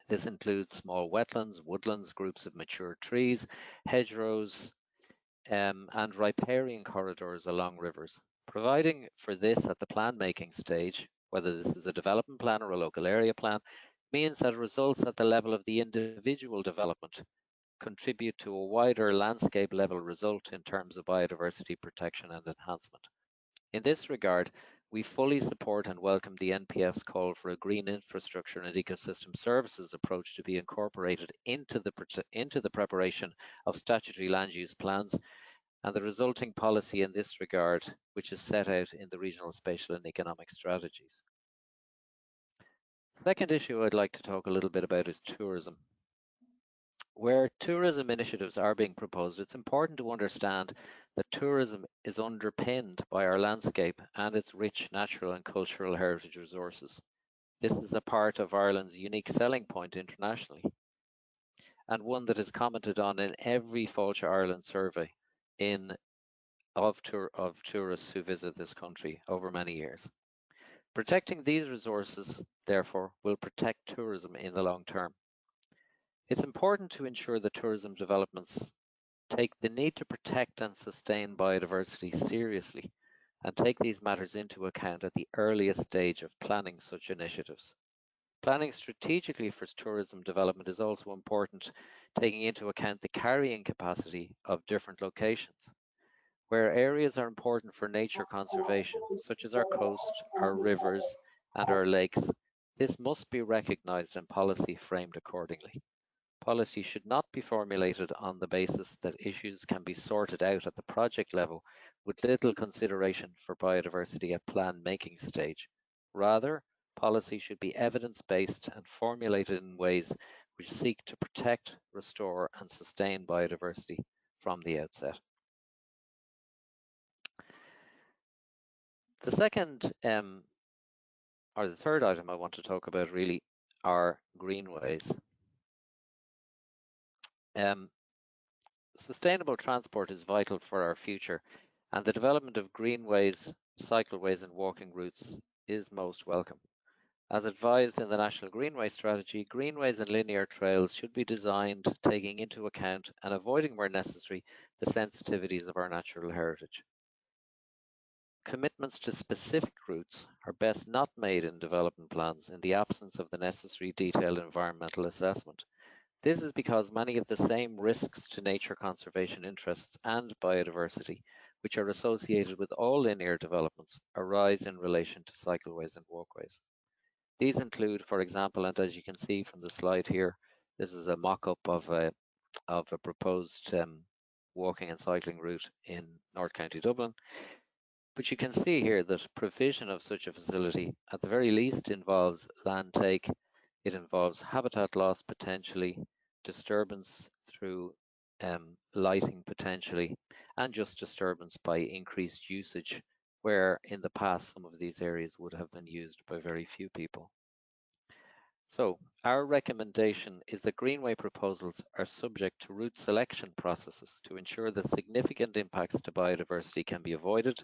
This includes small wetlands, woodlands, groups of mature trees, hedgerows, and riparian corridors along rivers. Providing for this at the plan making stage, whether this is a development plan or a local area plan, means that results at the level of the individual development contribute to a wider landscape level result in terms of biodiversity protection and enhancement. In this regard, we fully support and welcome the NPF's call for a green infrastructure and ecosystem services approach to be incorporated into the preparation of statutory land use plans and the resulting policy in this regard, which is set out in the regional, spatial and economic strategies. Second issue I'd like to talk a little bit about is tourism. Where tourism initiatives are being proposed, it's important to understand that tourism is underpinned by our landscape and its rich natural and cultural heritage resources. This is a part of Ireland's unique selling point internationally, and one that is commented on in every Fáilte Ireland survey of tourists who visit this country over many years. Protecting these resources, therefore, will protect tourism in the long term. It's important to ensure that tourism developments take the need to protect and sustain biodiversity seriously and take these matters into account at the earliest stage of planning such initiatives. Planning strategically for tourism development is also important, taking into account the carrying capacity of different locations. Where areas are important for nature conservation, such as our coast, our rivers, and our lakes, this must be recognised and policy framed accordingly. Policy should not be formulated on the basis that issues can be sorted out at the project level with little consideration for biodiversity at plan making stage. Rather, policy should be evidence-based and formulated in ways which seek to protect, restore, and sustain biodiversity from the outset. The second, or the third item I want to talk about really are greenways. Sustainable transport is vital for our future, and the development of greenways, cycleways and walking routes is most welcome. As advised in the National Greenway Strategy, greenways and linear trails should be designed taking into account and avoiding where necessary the sensitivities of our natural heritage. Commitments to specific routes are best not made in development plans in the absence of the necessary detailed environmental assessment. This is because many of the same risks to nature conservation interests and biodiversity, which are associated with all linear developments, arise in relation to cycleways and walkways. These include, for example, and as you can see from the slide here, this is a mock-up of a proposed walking and cycling route in North County Dublin. But you can see here that provision of such a facility at the very least involves land take, it involves habitat loss potentially, disturbance through lighting potentially, and just disturbance by increased usage, where in the past some of these areas would have been used by very few people. So our recommendation is that greenway proposals are subject to route selection processes to ensure that significant impacts to biodiversity can be avoided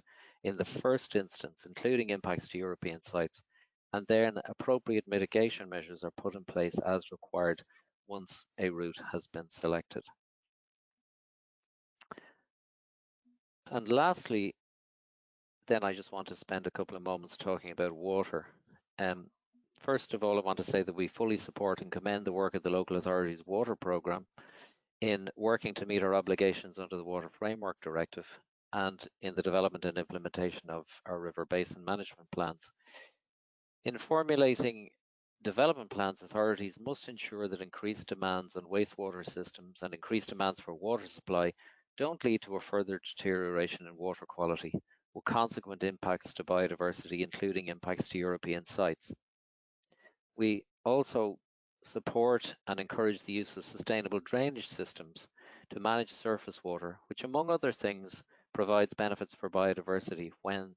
in the first instance, including impacts to European sites, and then appropriate mitigation measures are put in place as required once a route has been selected. And lastly, then I just want to spend a couple of moments talking about water. First of all, I want to say that we fully support and commend the work of the local authorities' water programme in working to meet our obligations under the Water Framework Directive and in the development and implementation of our river basin management plans. In formulating development plans, authorities must ensure that increased demands on wastewater systems and increased demands for water supply don't lead to a further deterioration in water quality, with consequent impacts to biodiversity, including impacts to European sites. We also support and encourage the use of sustainable drainage systems to manage surface water, which among other things provides benefits for biodiversity when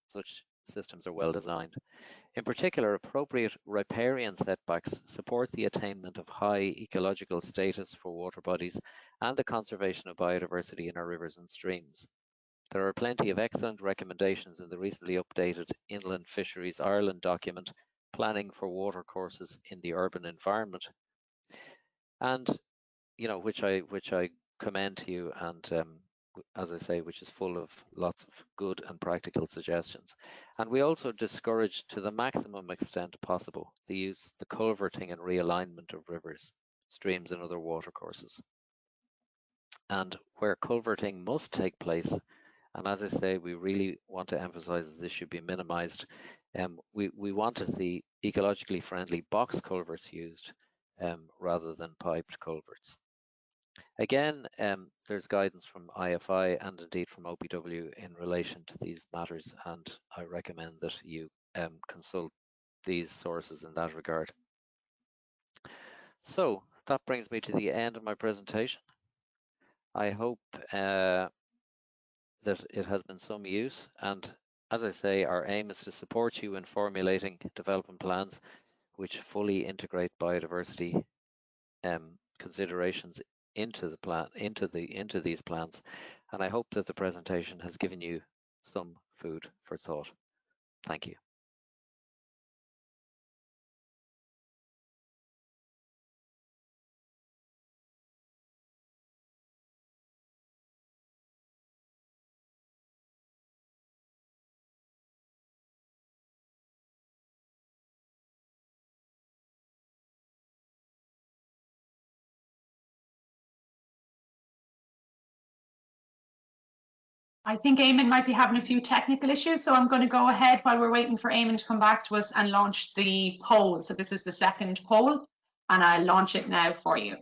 such systems are well designed. In particular, appropriate riparian setbacks support the attainment of high ecological status for water bodies and the conservation of biodiversity in our rivers and streams. There are plenty of excellent recommendations in the recently updated Inland Fisheries Ireland document, Planning for Watercourses in the Urban Environment, and which I commend to you, and as I say, which is full of lots of good and practical suggestions. And we also discourage to the maximum extent possible the culverting and realignment of rivers, streams and other watercourses. And where culverting must take place, and as I say, we really want to emphasize that this should be minimized. We want to see ecologically friendly box culverts used rather than piped culverts. Again, there's guidance from IFI and indeed from OPW in relation to these matters, and I recommend that you consult these sources in that regard. So that brings me to the end of my presentation. I hope that it has been some use, and as I say, our aim is to support you in formulating development plans which fully integrate biodiversity considerations into the plan, into these plans. And I hope that the presentation has given you some food for thought. Thank you. I think Eamon might be having a few technical issues, so I'm going to go ahead while we're waiting for Eamon to come back to us and launch the poll. So this is the second poll, and I'll launch it now for you.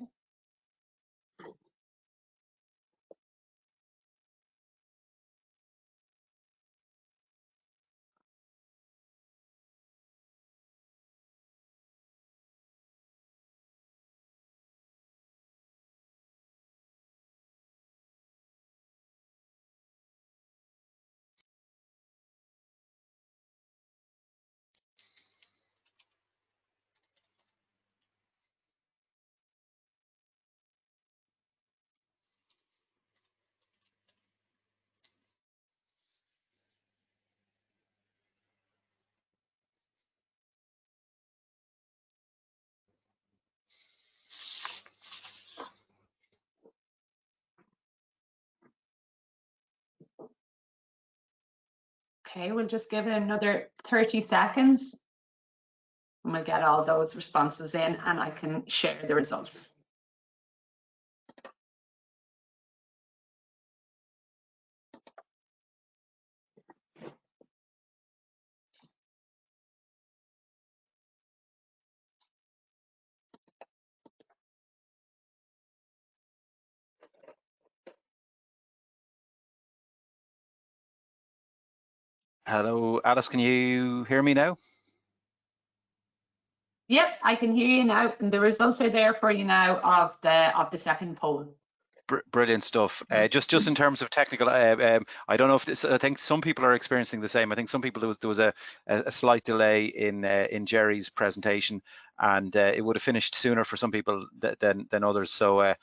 Okay, we'll just give it another 30 seconds and we'll get all those responses in and I can share the results. Hello, Alice, can you hear me now? Yep, I can hear you now, and the results are there for you now of the second poll. Brilliant stuff. Just in terms of technical, I don't know if this. I think some people are experiencing the same. I think some people there was a slight delay in Jerry's presentation, and it would have finished sooner for some people than others. So I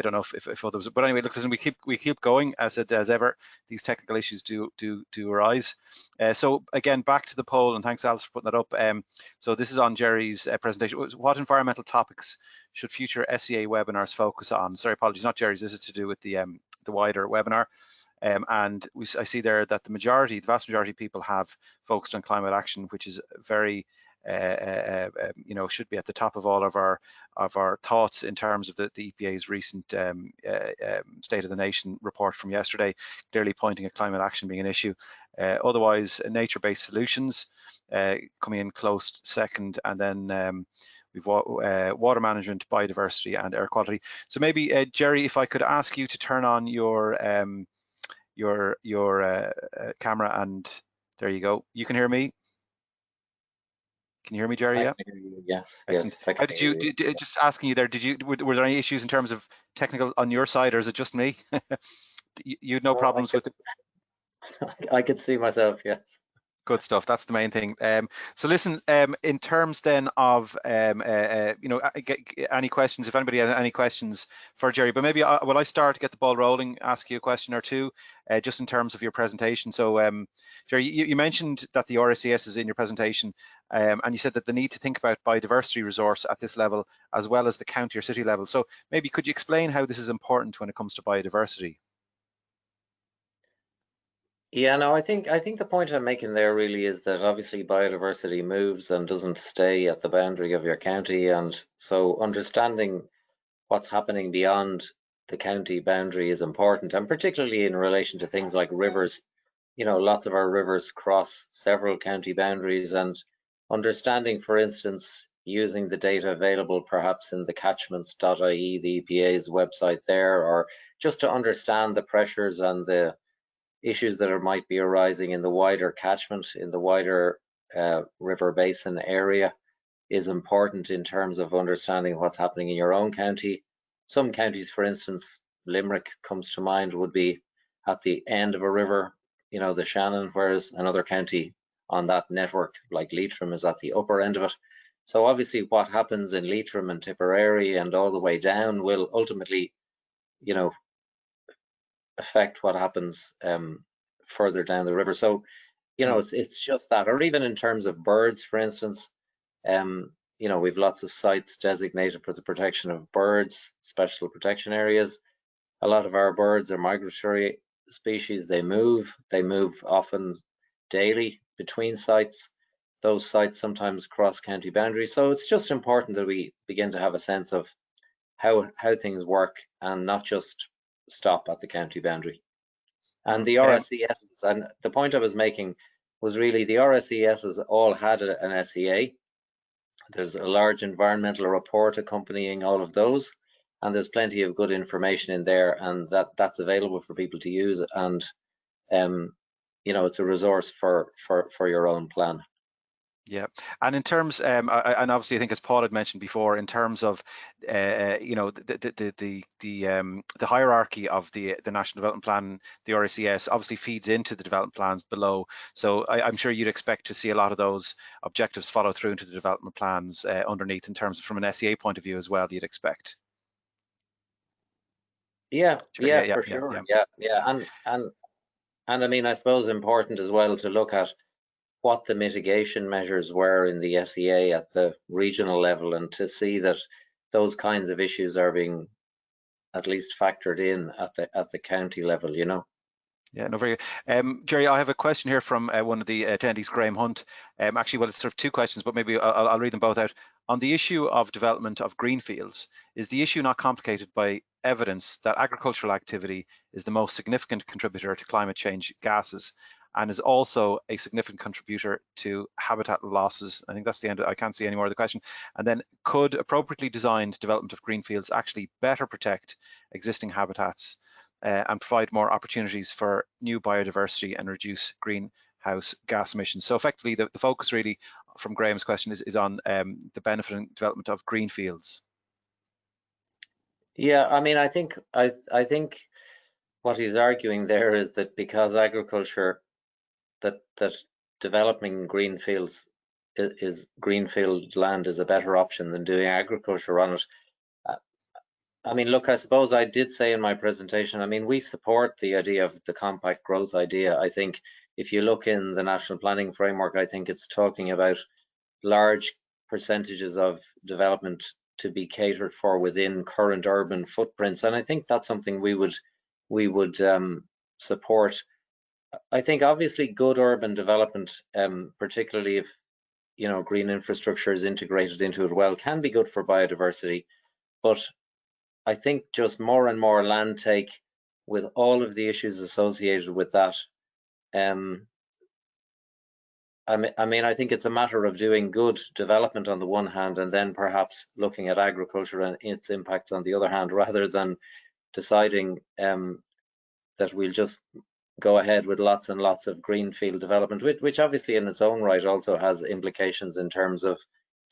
don't know if others. But anyway, look, listen, we keep going as ever. These technical issues do arise. So again, back to the poll, and thanks, Alice, for putting that up. So this is on Jerry's presentation. What environmental topics should future SEA webinars focus on? Sorry, apologies, not Jerry's. This is to do with the wider webinar. And I see there that the vast majority of people have focused on climate action, which is very, should be at the top of all of our thoughts in terms of the EPA's recent State of the Nation report from yesterday, clearly pointing at climate action being an issue. Otherwise, nature-based solutions coming in close second, and then we've water management, biodiversity, and air quality. So maybe, Jerry, if I could ask you to turn on your camera, and there you go. You can hear me? Can you hear me, Jerry? Yeah. Yes. Excellent. Yes. How did you? Just asking you there. Were there any issues in terms of technical on your side, or is it just me? You had no problems with it? I could see myself. Yes. Good stuff. That's the main thing. So listen, in terms then of any questions, if anybody has any questions for Jerry, but maybe will I start to get the ball rolling, ask you a question or two, just in terms of your presentation. So Jerry, you mentioned that the RSES is in your presentation, and you said that the need to think about biodiversity resource at this level as well as the county or city level. So maybe could you explain how this is important when it comes to biodiversity? Yeah, no, I think the point I'm making there really is that obviously biodiversity moves and doesn't stay at the boundary of your county, and so understanding what's happening beyond the county boundary is important, and particularly in relation to things like rivers. You know, lots of our rivers cross several county boundaries, and understanding, for instance, using the data available perhaps in the catchments.ie, the EPA's website there, or just to understand the pressures and the issues that might be arising in the wider catchment, in the wider river basin area, is important in terms of understanding what's happening in your own county. Some counties, for instance, Limerick comes to mind, would be at the end of a river, you know, the Shannon, whereas another county on that network, like Leitrim is at the upper end of it. So obviously what happens in Leitrim and Tipperary and all the way down will ultimately, you know, affect what happens further down the river. So, you know, it's just that. Or even in terms of birds, for instance, you know, we've lots of sites designated for the protection of birds, special protection areas. A lot of our birds are migratory species. They move often daily between sites. Those sites sometimes cross county boundaries. So it's just important that we begin to have a sense of how things work and not just stop at the county boundary. And the RSES, and the point I was making was really the RSESs all had an SEA. There's a large environmental report accompanying all of those, and there's plenty of good information in there, and that's available for people to use. And you know, it's a resource for your own plan. Yeah, and in terms, and obviously, I think as Paul had mentioned before, in terms of, you know, the hierarchy of the National Development Plan, the RSES obviously feeds into the development plans below. So I'm sure you'd expect to see a lot of those objectives follow through into the development plans underneath, in terms of from an SEA point of view as well. You'd expect. Yeah, for sure. Yeah, and I mean, I suppose important as well to look at what the mitigation measures were in the SEA at the regional level, and to see that those kinds of issues are being at least factored in at the county level, you know. Yeah, no, very good. Jerry, I have a question here from one of the attendees, Graham Hunt. Actually, well, it's sort of two questions, but maybe I'll read them both out. On the issue of development of greenfields, is the issue not complicated by evidence that agricultural activity is the most significant contributor to climate change gases, and is also a significant contributor to habitat losses? I think that's the end. I can't see any more of the question. And then, could appropriately designed development of greenfields actually better protect existing habitats and provide more opportunities for new biodiversity and reduce greenhouse gas emissions? So effectively, the focus really from Graham's question is on the benefit and development of greenfields. Yeah, I mean, I think what he's arguing there is that because agriculture, that developing greenfields is greenfield land is a better option than doing agriculture on it. I mean, look, I suppose I did say in my presentation, I mean, we support the idea of the compact growth idea. I think if you look in the National Planning Framework, I think it's talking about large percentages of development to be catered for within current urban footprints. And I think that's something we would support. I think obviously good urban development, particularly if, you know, green infrastructure is integrated into it well, can be good for biodiversity. But I think just more and more land take, with all of the issues associated with that. I mean, I think it's a matter of doing good development on the one hand, and then perhaps looking at agriculture and its impacts on the other hand, rather than deciding that we'll just go ahead with lots and lots of greenfield development, which obviously in its own right also has implications in terms of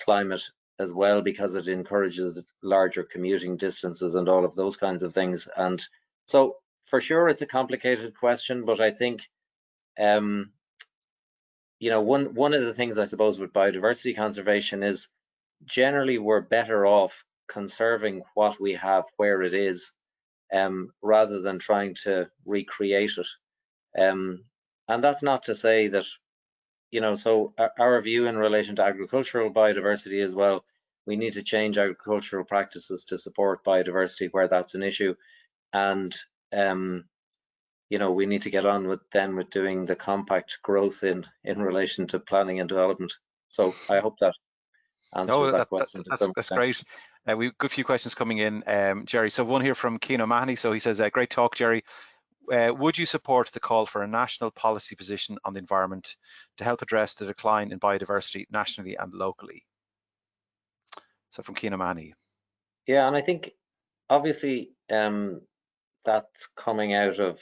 climate as well, because it encourages larger commuting distances and all of those kinds of things. And so for sure it's a complicated question, but I think you know, one of the things I suppose with biodiversity conservation is generally we're better off conserving what we have where it is, rather than trying to recreate it. And that's not to say that, you know, so our view in relation to agricultural biodiversity as well, we need to change agricultural practices to support biodiversity where that's an issue. And, you know, we need to get on with doing the compact growth in relation to planning and development. So I hope that answers that question. That's great. We've got a few questions coming in, Jerry. So one here from Keane O'Mahony. So he says, great talk, Jerry. Would you support the call for a national policy position on the environment to help address the decline in biodiversity nationally and locally? So from Keane O'Mahony. Yeah, and I think obviously that's coming out of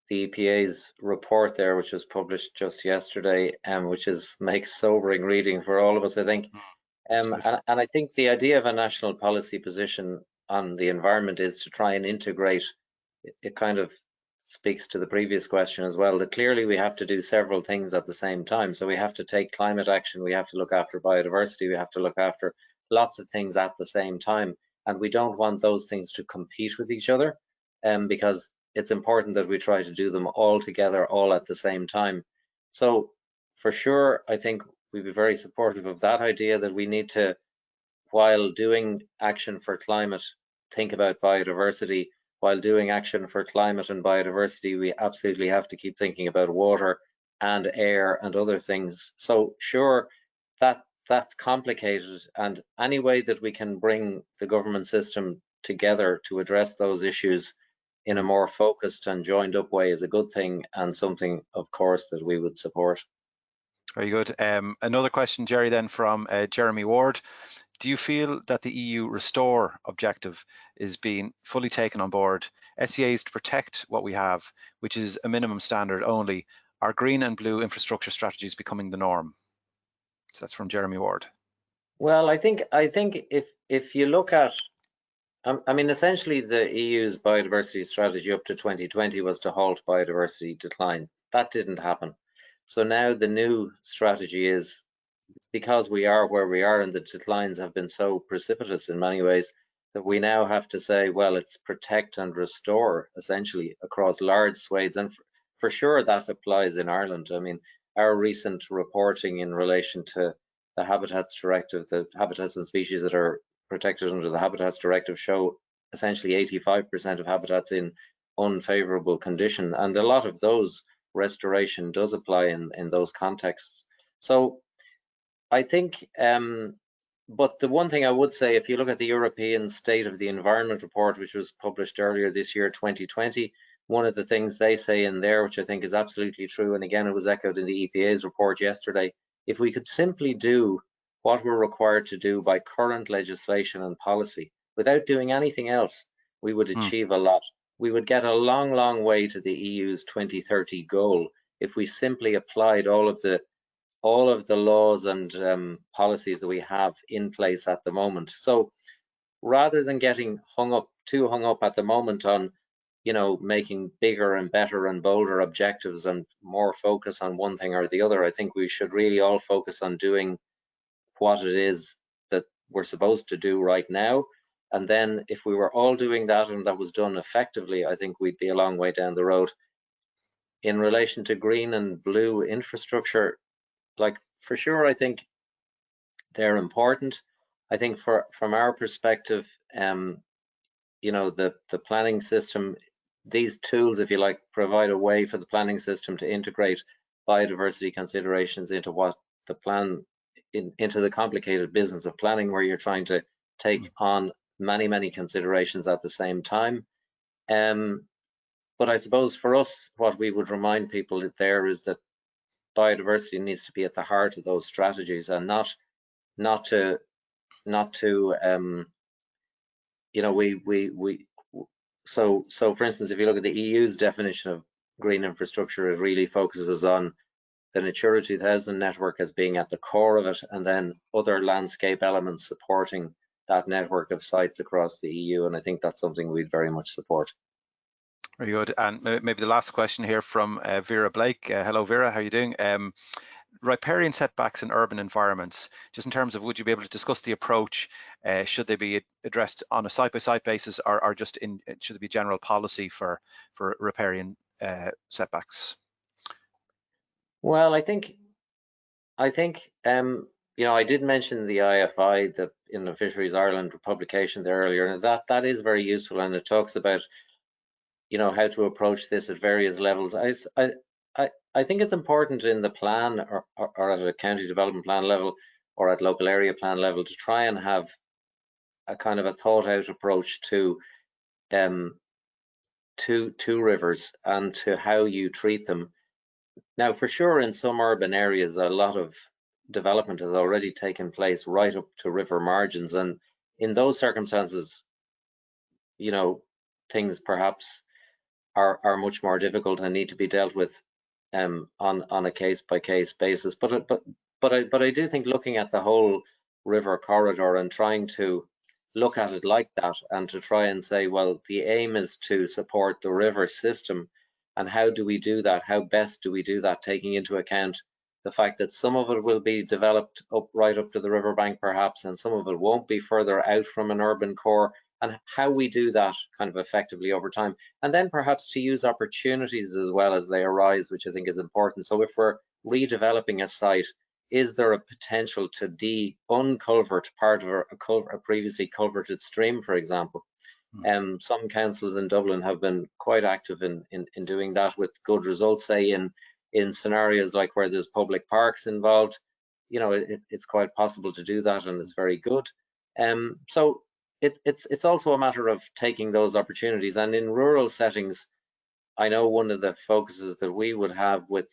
the EPA's report there, which was published just yesterday, which makes sobering reading for all of us, I think. And I think the idea of a national policy position on the environment is to try and integrate, it kind of speaks to the previous question as well, that clearly we have to do several things at the same time. So we have to take climate action, we have to look after biodiversity, we have to look after lots of things at the same time. And we don't want those things to compete with each other, because it's important that we try to do them all together, all at the same time. So for sure, I think we'd be very supportive of that idea, that we need to, while doing action for climate, think about biodiversity. While doing action for climate and biodiversity, we absolutely have to keep thinking about water and air and other things. So sure, that's complicated, and any way that we can bring the government system together to address those issues in a more focused and joined up way is a good thing, and something, of course, that we would support. Very good. Another question, Jerry, then from Jeremy Ward. Do you feel that the EU Restore objective is being fully taken on board? SEAs to protect what we have, which is a minimum standard only. Are green and blue infrastructure strategies becoming the norm? So that's from Jeremy Ward. Well, I think if you look at, I mean, essentially the EU's biodiversity strategy up to 2020 was to halt biodiversity decline. That didn't happen. So now the new strategy is, because we are where we are and the declines have been so precipitous in many ways, that we now have to say, well, it's protect and restore essentially across large swathes. And for sure that applies in Ireland. I mean, our recent reporting in relation to the Habitats Directive, the habitats and species that are protected under the Habitats Directive, show essentially 85% of habitats in unfavorable condition. And a lot of those restoration does apply in those contexts. So I think, but the one thing I would say, if you look at the European State of the Environment report, which was published earlier this year, 2020, one of the things they say in there, which I think is absolutely true, and again, it was echoed in the EPA's report yesterday, if we could simply do what we're required to do by current legislation and policy, without doing anything else, we would achieve a lot. We would get a long, long way to the EU's 2030 goal if we simply applied all of the laws and policies that we have in place at the moment. So rather than getting too hung up at the moment on, you know, making bigger and better and bolder objectives and more focus on one thing or the other, I think we should really all focus on doing what it is that we're supposed to do right now. And then if we were all doing that and that was done effectively, I think we'd be a long way down the road. In relation to green and blue infrastructure, like, for sure, I think they're important. I think from our perspective, you know, the planning system, these tools, if you like, provide a way for the planning system to integrate biodiversity considerations into what the plan, into the complicated business of planning, where you're trying to take on many, many considerations at the same time. But I suppose for us, what we would remind people there is that biodiversity needs to be at the heart of those strategies, and not to you know, so for instance, if you look at the EU's definition of green infrastructure, it really focuses on the Natura 2000 network as being at the core of it, and then other landscape elements supporting that network of sites across the EU. And I think that's something we'd very much support. Very good. And maybe the last question here from Vera Blake. Hello, Vera, how are you doing? Riparian setbacks in urban environments, just in terms of, would you be able to discuss the approach? Should they be addressed on a site-by-site basis, or just should there be general policy for riparian setbacks? Well, I think you know, I did mention the IFI, the Inland Fisheries Ireland publication there earlier, and that is very useful, and it talks about, you know, how to approach this at various levels. I think it's important in the plan or at a county development plan level or at local area plan level to try and have a kind of a thought out approach to rivers and to how you treat them. Now, for sure, in some urban areas, a lot of development has already taken place right up to river margins, and in those circumstances, you know, things perhaps are much more difficult and need to be dealt with on a case-by-case basis. But I do think looking at the whole river corridor and trying to look at it like that, and to try and say, well, the aim is to support the river system, And how do we do that? How best do we do that, taking into account the fact that some of it will be developed right up to the riverbank perhaps, and some of it won't be further out from an urban core, and how we do that kind of effectively over time. And then perhaps to use opportunities as well as they arise, which I think is important. So if we're redeveloping a site, is there a potential to unculvert part of a previously culverted stream, for example? Some councils in Dublin have been quite active in doing that with good results, say in scenarios like where there's public parks involved. You know, it's quite possible to do that, and it's very good. So it's also a matter of taking those opportunities. And in rural settings, I know one of the focuses that we would have with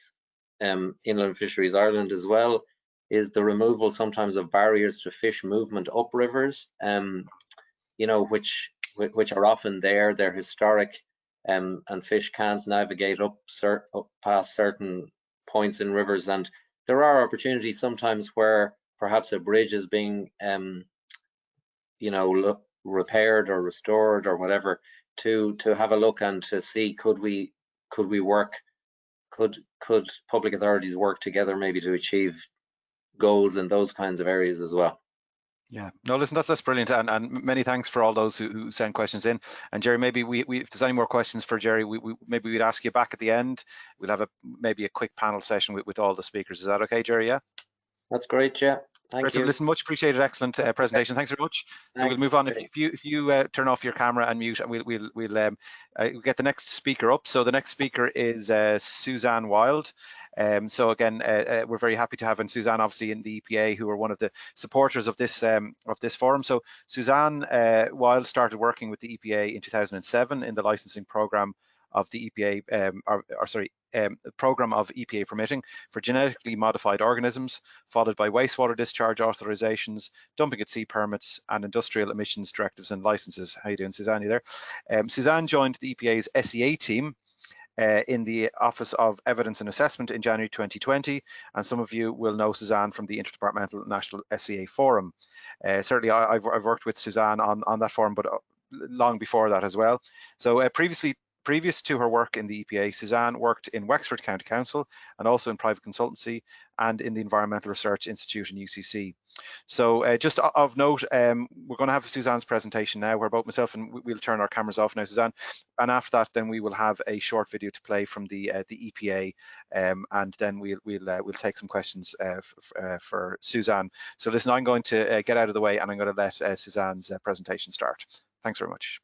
Inland Fisheries Ireland as well is the removal sometimes of barriers to fish movement up rivers, you know, which are often there. They're historic, and fish can't navigate up past certain points in rivers. And there are opportunities sometimes where perhaps a bridge is being, you know, repaired or restored or whatever, to have a look and to see could public authorities work together maybe to achieve goals in those kinds of areas as well. Yeah, no, listen, that's brilliant, and many thanks for all those who send questions in. And Jerry, maybe if there's any more questions for Jerry, maybe we'd ask you back at the end. We'll have maybe a quick panel session with all the speakers. Is that okay, Jerry? Yeah. That's great, yeah. Thank you. Listen, much appreciated. Excellent presentation. Thanks very much. So we'll move on. If you turn off your camera and mute, and we'll get the next speaker up. So the next speaker is Suzanne Wild. So again, we're very happy to have in Suzanne, obviously in the EPA, who are one of the supporters of this forum. So Suzanne Wild started working with the EPA in 2007 in the licensing program of the EPA, program of EPA permitting for genetically modified organisms, followed by wastewater discharge authorizations, dumping at sea permits, and industrial emissions directives and licenses. How you doing, Suzanne? You there? Suzanne joined the EPA's SEA team in the Office of Evidence and Assessment in January 2020, and some of you will know Suzanne from the Interdepartmental National SEA Forum. Certainly, I've worked with Suzanne on that forum, but long before that as well. So previous to her work in the EPA, Suzanne worked in Wexford County Council and also in private consultancy and in the Environmental Research Institute in UCC. So just of note, we're going to have Suzanne's presentation now, where both myself and we'll turn our cameras off now, Suzanne. And after that, then we will have a short video to play from the EPA, and then we'll take some questions for Suzanne. So listen, I'm going to get out of the way, and I'm going to let Suzanne's presentation start. Thanks very much.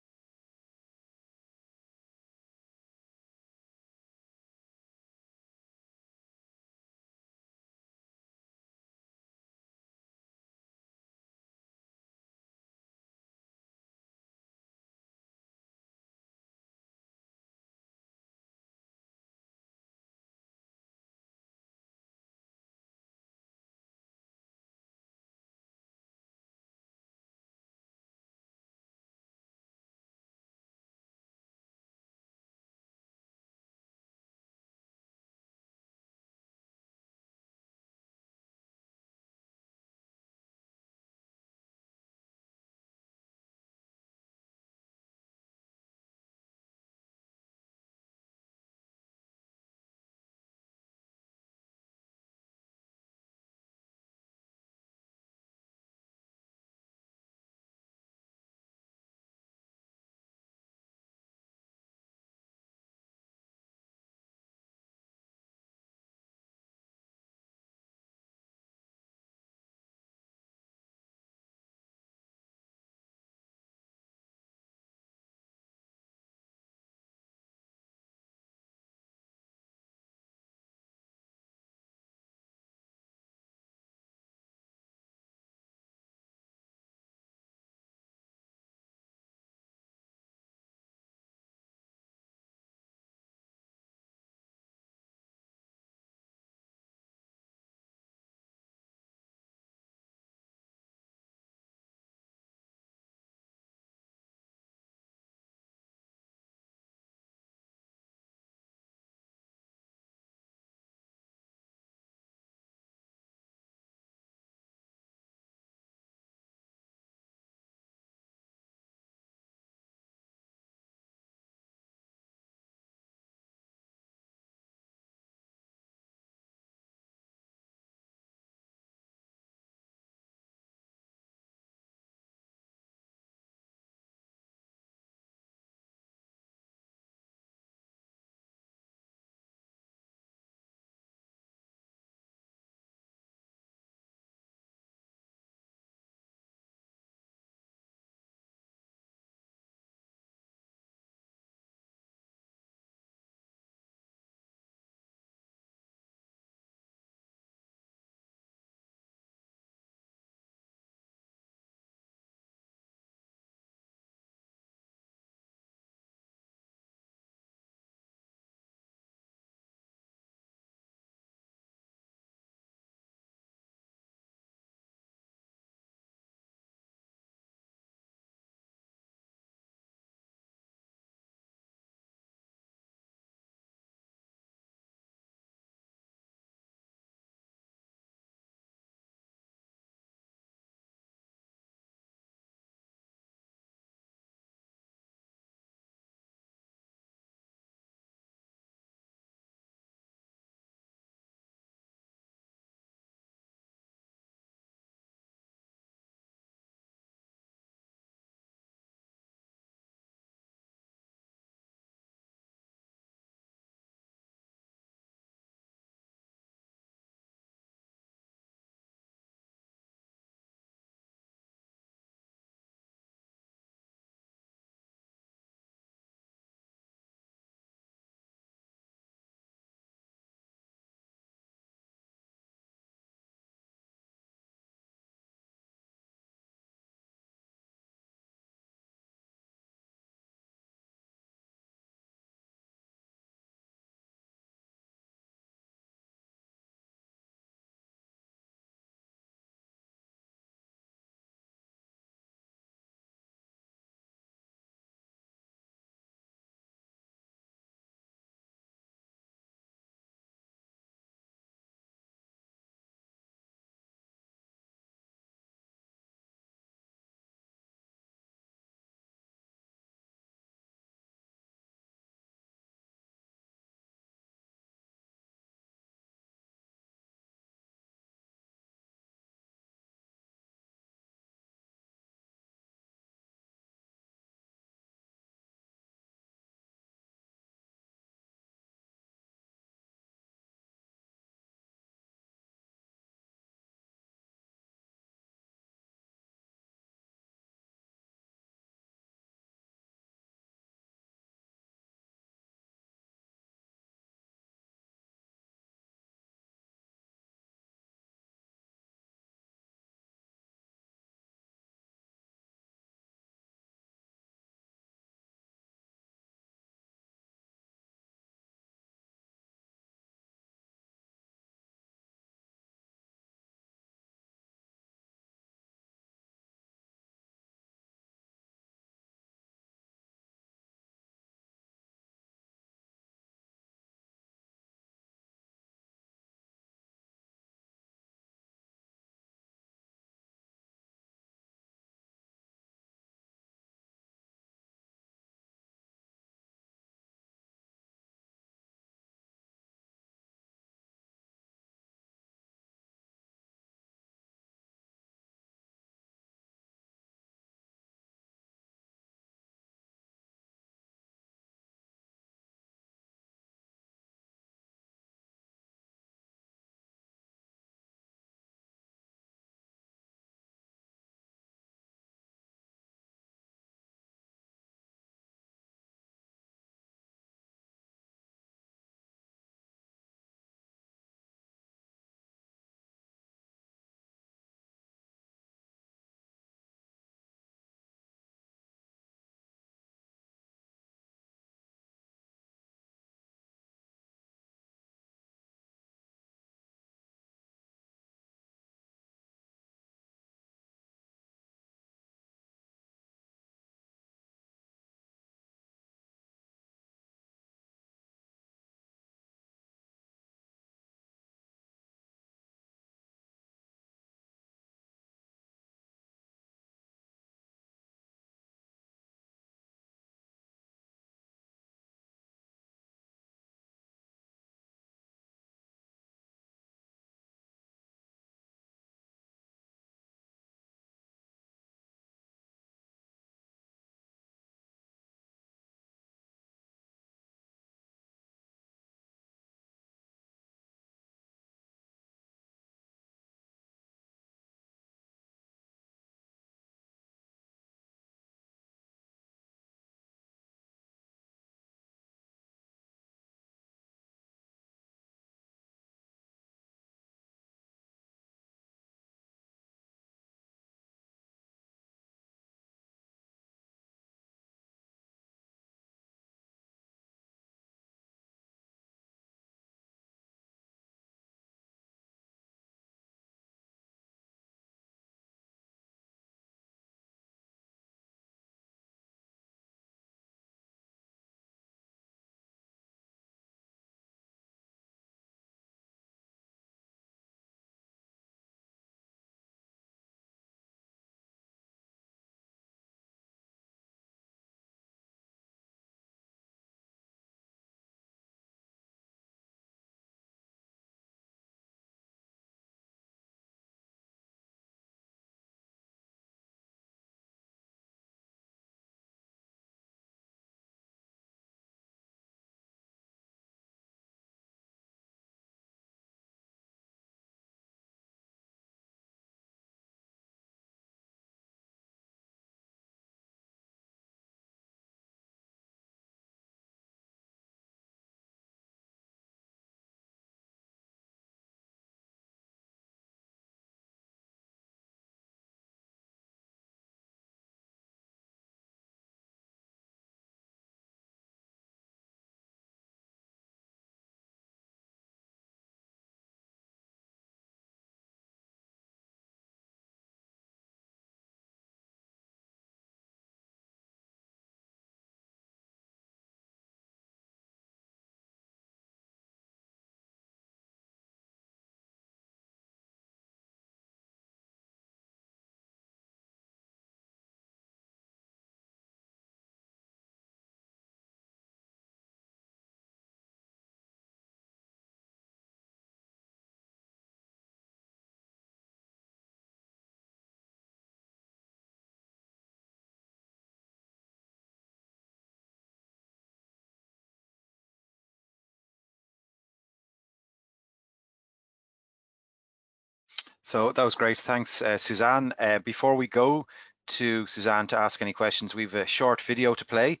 So that was great. Thanks, Suzanne. Before we go to Suzanne to ask any questions, we have a short video to play.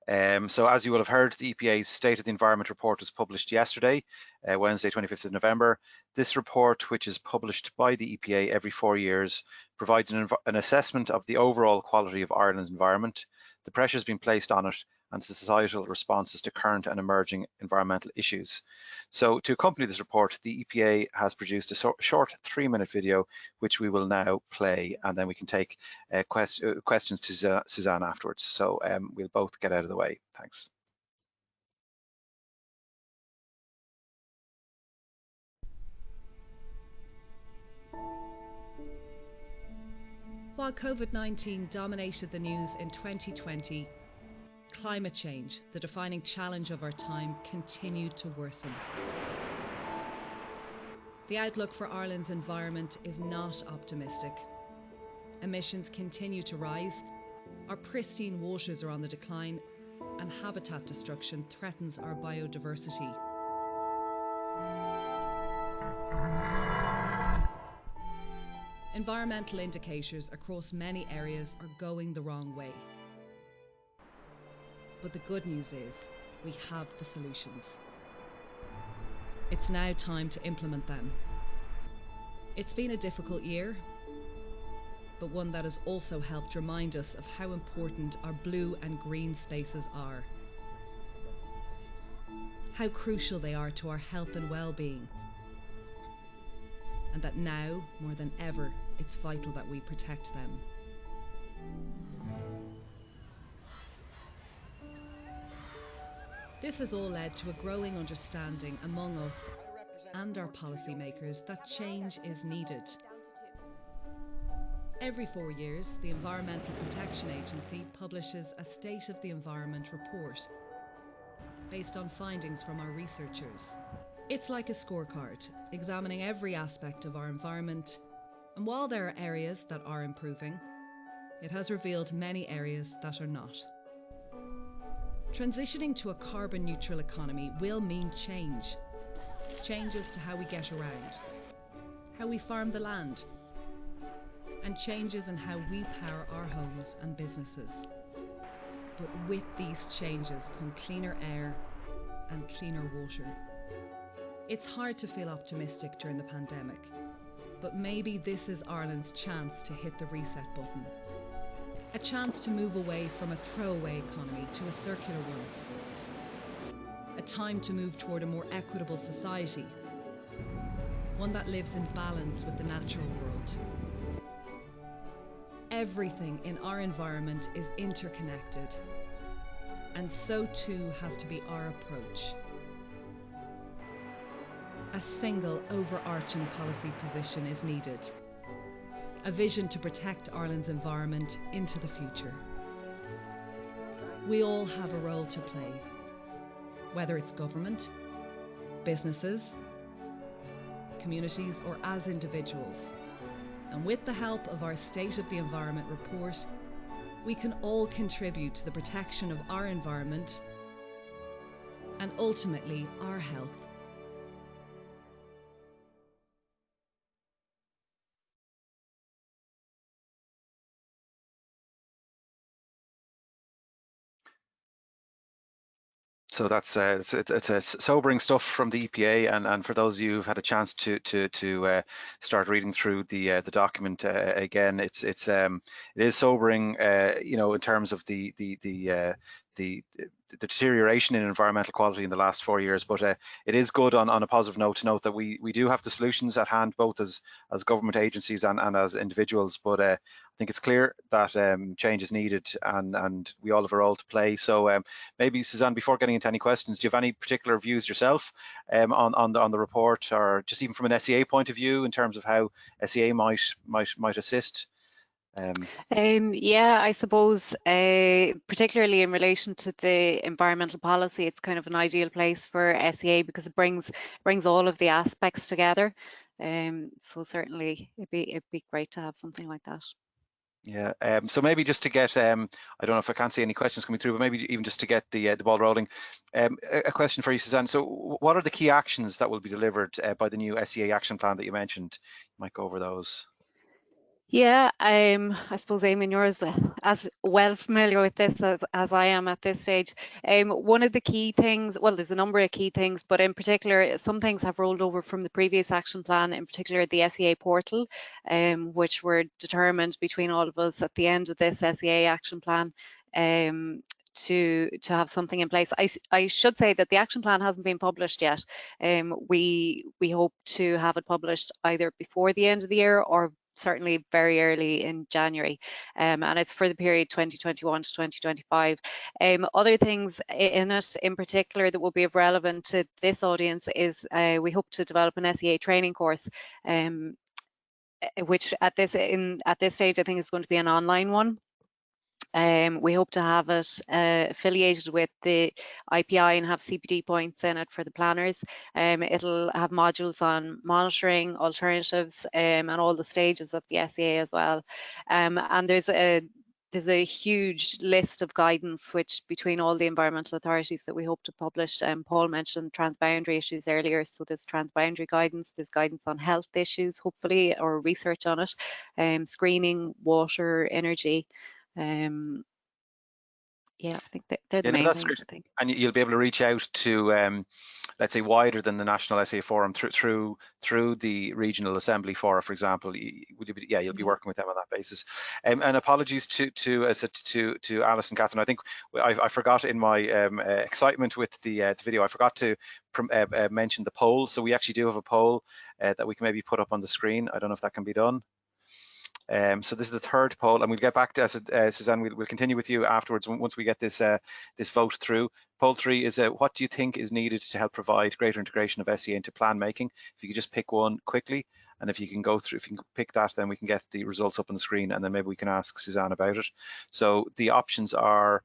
So as you will have heard, the EPA's State of the Environment report was published yesterday, Wednesday, 25th of November. This report, which is published by the EPA every 4 years, provides an assessment of the overall quality of Ireland's environment, the pressures being placed on it, and the societal responses to current and emerging environmental issues. So to accompany this report, the EPA has produced a short 3-minute video, which we will now play, and then we can take questions to Suzanne afterwards. So we'll both get out of the way. Thanks. While COVID-19 dominated the news in 2020, climate change, the defining challenge of our time, continued to worsen. The outlook for Ireland's environment is not optimistic. Emissions continue to rise, our pristine waters are on the decline, and habitat destruction threatens our biodiversity. Environmental indicators across many areas are going the wrong way. But the good news is, we have the solutions. It's now time to implement them. It's been a difficult year, but one that has also helped remind us of how important our blue and green spaces are. How crucial they are to our health and well-being. And that now, more than ever, it's vital that we protect them. This has all led to a growing understanding among us and our policymakers that change is needed. Every 4 years, the Environmental Protection Agency publishes a State of the Environment report based on findings from our researchers. It's like a scorecard, examining every aspect of our environment, and while there are areas that are improving, it has revealed many areas that are not. Transitioning to a carbon neutral economy will mean change. Changes to how we get around, how we farm the land, and changes in how we power our homes and businesses. But with these changes come cleaner air and cleaner water. It's hard to feel optimistic during the pandemic, but maybe this is Ireland's chance to hit the reset button. A chance to move away from a throwaway economy to a circular one. A time to move toward a more equitable society, one that lives in balance with the natural world. Everything in our environment is interconnected, and so too has to be our approach. A single overarching policy position is needed. A vision to protect Ireland's environment into the future. We all have a role to play, whether it's government, businesses, communities, or as individuals. And with the help of our State of the Environment report, we can all contribute to the protection of our environment and ultimately our health. So that's it's sobering stuff from the EPA, and for those of you who've had a chance to start reading through the document again, it is sobering, you know, in terms of the deterioration in environmental quality in the last 4 years, but it is good on a positive note to note that we do have the solutions at hand, both as government agencies and as individuals. But I think it's clear that change is needed, and we all have a role to play. So maybe Suzanne, before getting into any questions, do you have any particular views yourself on the report, or just even from an SEA point of view in terms of how SEA might assist? Yeah, I suppose particularly in relation to the environmental policy, it's kind of an ideal place for SEA because it brings all of the aspects together. So certainly it'd be great to have something like that. Yeah, so maybe just to get, I don't know if I can't see any questions coming through, but maybe even just to get the ball rolling, a question for you, Suzanne. So what are the key actions that will be delivered by the new SEA action plan that you mentioned? You might go over those. Yeah, I suppose, Eamon, you're as well familiar with this as I am at this stage. One of the key things, well, there's a number of key things, but in particular, some things have rolled over from the previous action plan, in particular the SEA portal, which were determined between all of us at the end of this SEA action plan. To have something in place. I should say that the action plan hasn't been published yet. We hope to have it published either before the end of the year or certainly very early in January, and it's for the period 2021 to 2025. Other things in it in particular that will be of relevance to this audience is we hope to develop an SEA training course, which at this stage I think is going to be an online one. We hope to have it affiliated with the IPI and have CPD points in it for the planners. It'll have modules on monitoring, alternatives, and all the stages of the SEA as well. And there's a huge list of guidance which between all the environmental authorities that we hope to publish. Paul mentioned transboundary issues earlier, so there's transboundary guidance, there's guidance on health issues hopefully, or research on it, screening, water, energy. Yeah, I think they're the main things. Great. I think. And you'll be able to reach out to, let's say, wider than the National SEA Forum through the regional assembly fora, for example. You'll be working with them on that basis. And apologies to Alice and Catherine. I think I forgot in my excitement with the video, I forgot to mention the poll. So we actually do have a poll that we can maybe put up on the screen. I don't know if that can be done. So this is the third poll, and we'll get back to Suzanne. We'll continue with you afterwards once we get this this vote through. Poll 3 is what do you think is needed to help provide greater integration of SEA into plan making? If you could just pick one quickly, and if you can go through, if you can pick that, then we can get the results up on the screen, and then maybe we can ask Suzanne about it. So the options are,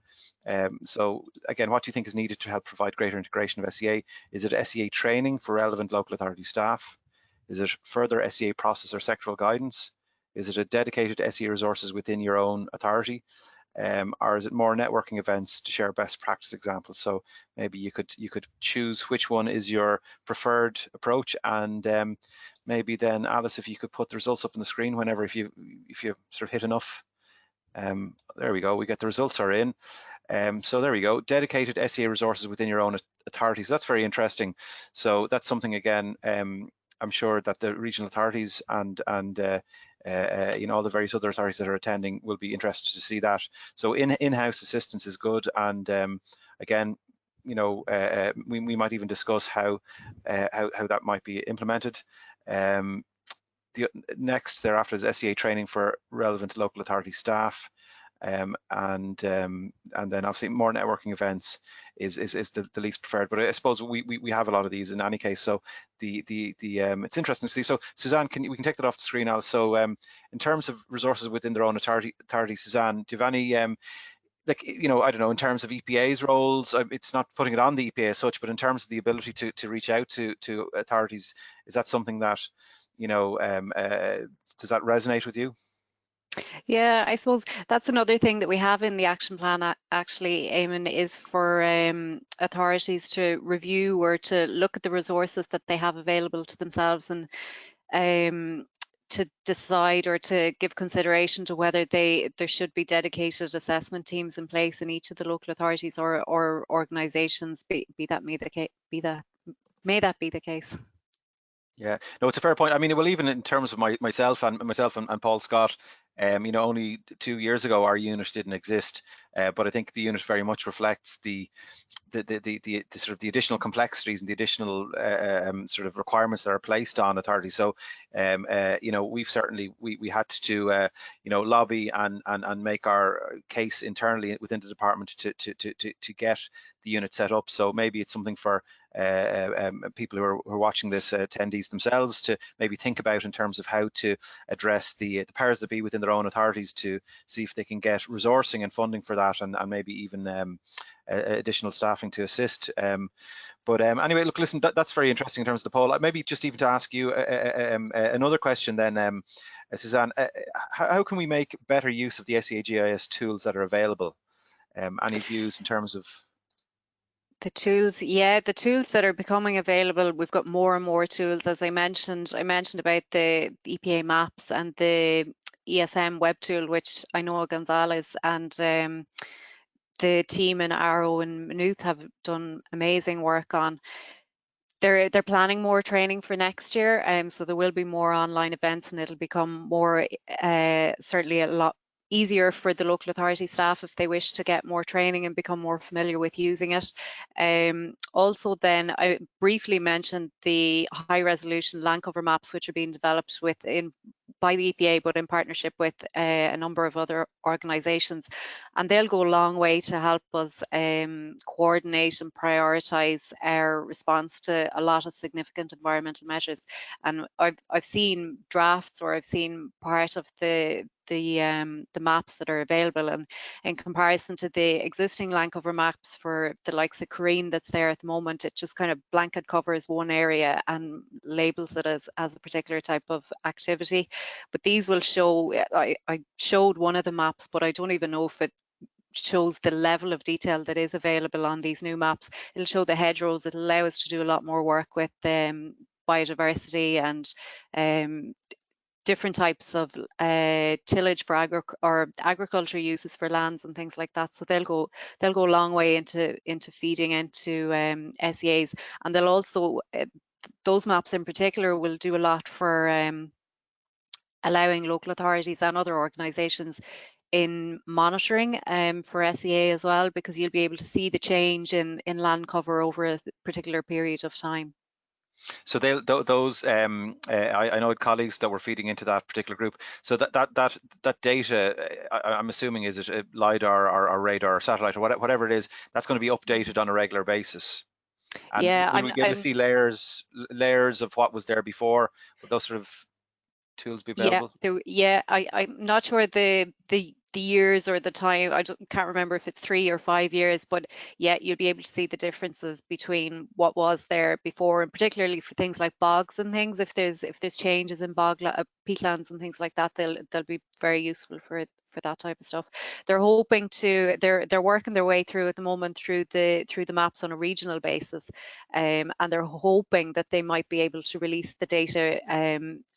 so again, what do you think is needed to help provide greater integration of SEA? Is it SEA training for relevant local authority staff? Is it further SEA process or sectoral guidance? Is it a dedicated SEA resources within your own authority? Or is it more networking events to share best practice examples? So maybe you could choose which one is your preferred approach, and maybe then Alice, if you could put the results up on the screen whenever, if you sort of hit enough. There we go. We get the results are in. So there we go. Dedicated SEA resources within your own authority. So that's very interesting. So that's something again. I'm sure that the regional authorities and all the various other authorities that are attending will be interested to see that. So in-house assistance is good, and again, we might even discuss how that might be implemented. The next thereafter is SEA training for relevant local authority staff. And then obviously more networking events is the least preferred, but I suppose we have a lot of these in any case. So it's interesting to see. So Suzanne, we can take that off the screen now. So in terms of resources within their own authority, Suzanne, do you have any I don't know, in terms of EPA's roles, it's not putting it on the EPA as such, but in terms of the ability to reach out to authorities, is that something that does that resonate with you? Yeah, I suppose that's another thing that we have in the action plan actually, Eamon, is for authorities to review or to look at the resources that they have available to themselves, and to decide or to give consideration to whether there should be dedicated assessment teams in place in each of the local authorities or organisations, may that be the case. Yeah, no, it's a fair point. I mean, well, even in terms of myself and Paul Scott, only 2 years ago our unit didn't exist, but I think the unit very much reflects the sort of the additional complexities and the additional sort of requirements that are placed on authorities. So we've certainly we had to lobby and make our case internally within the department to get the unit set up. So maybe it's something for people who are watching this, attendees themselves, to maybe think about in terms of how to address the powers that be within their own authorities, to see if they can get resourcing and funding for that, and maybe even additional staffing to assist. But anyway, look, listen, that's very interesting in terms of the poll. Maybe just even to ask you another question then, Suzanne, how can we make better use of the SEA GIS tools that are available? Any views in terms of the tools? Yeah, the tools that are becoming available, we've got more and more tools. As I mentioned about the EPA maps and the ESM web tool, which I know Gonzalez and the team in Arrow and Maynooth have done amazing work on. They're planning more training for next year, so there will be more online events, and it'll become more certainly a lot easier for the local authority staff if they wish to get more training and become more familiar with using it. Also then, I briefly mentioned the high resolution land cover maps, which are being developed by the EPA, but in partnership with a number of other organisations, and they'll go a long way to help us coordinate and prioritise our response to a lot of significant environmental measures. And I've seen drafts, or I've seen part of the maps that are available, and in comparison to the existing land cover maps for the likes of Careen that's there at the moment, it just kind of blanket covers one area and labels it as a particular type of activity. But these will show, I showed one of the maps, but I don't even know if it shows the level of detail that is available on these new maps. It'll show the hedgerows. It'll allow us to do a lot more work with biodiversity and different types of tillage for agriculture uses for lands and things like that. So they'll go a long way into feeding into SEAs, and they'll also those maps in particular will do a lot for allowing local authorities and other organisations in monitoring for SEA as well, because you'll be able to see the change in land cover over a particular period of time. So those I know colleagues that were feeding into that particular group. So that data, I'm assuming, is it LiDAR or radar or satellite or whatever it is, that's going to be updated on a regular basis. And yeah, will we be able to see layers of what was there before? Will those sort of tools be available? Yeah, I'm not sure the years or the time. I can't remember if it's 3 or 5 years, but yeah, you'll be able to see the differences between what was there before, and particularly for things like bogs and things. If there's changes in peatlands and things like that, they'll be very useful for that type of stuff. They're hoping to they're working their way through at the moment through the maps on a regional basis, and they're hoping that they might be able to release the data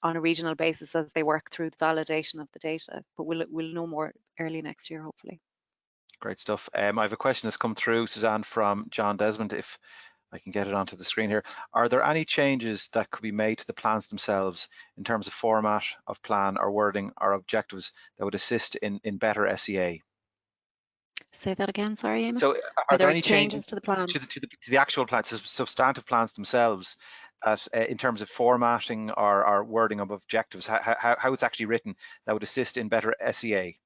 on a regional basis as they work through the validation of the data. But we'll know more early next year, hopefully. Great stuff. I have a question that's come through, Suzanne, from John Desmond, if I can get it onto the screen here. Are there any changes that could be made to the plans themselves in terms of format of plan or wording or objectives that would assist in better SEA? Say that again, sorry, Eamon. So are there any changes to the plans? To the actual plans, substantive plans themselves, that in terms of formatting or wording of objectives, how it's actually written, that would assist in better SEA?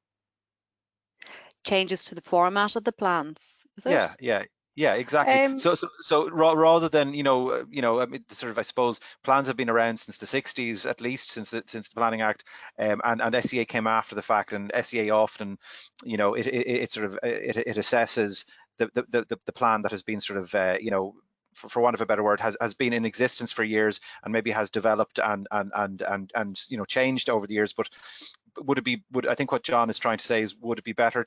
Changes to the format of the plans, is it? Yeah, exactly. So rather than I mean, sort of, I suppose plans have been around since the 60s, at least since the Planning Act, and SEA came after the fact, and SEA often, it sort of it assesses the plan that has been sort of for want of a better word, has been in existence for years and maybe has developed and changed over the years. But I think what John is trying to say is, would it be better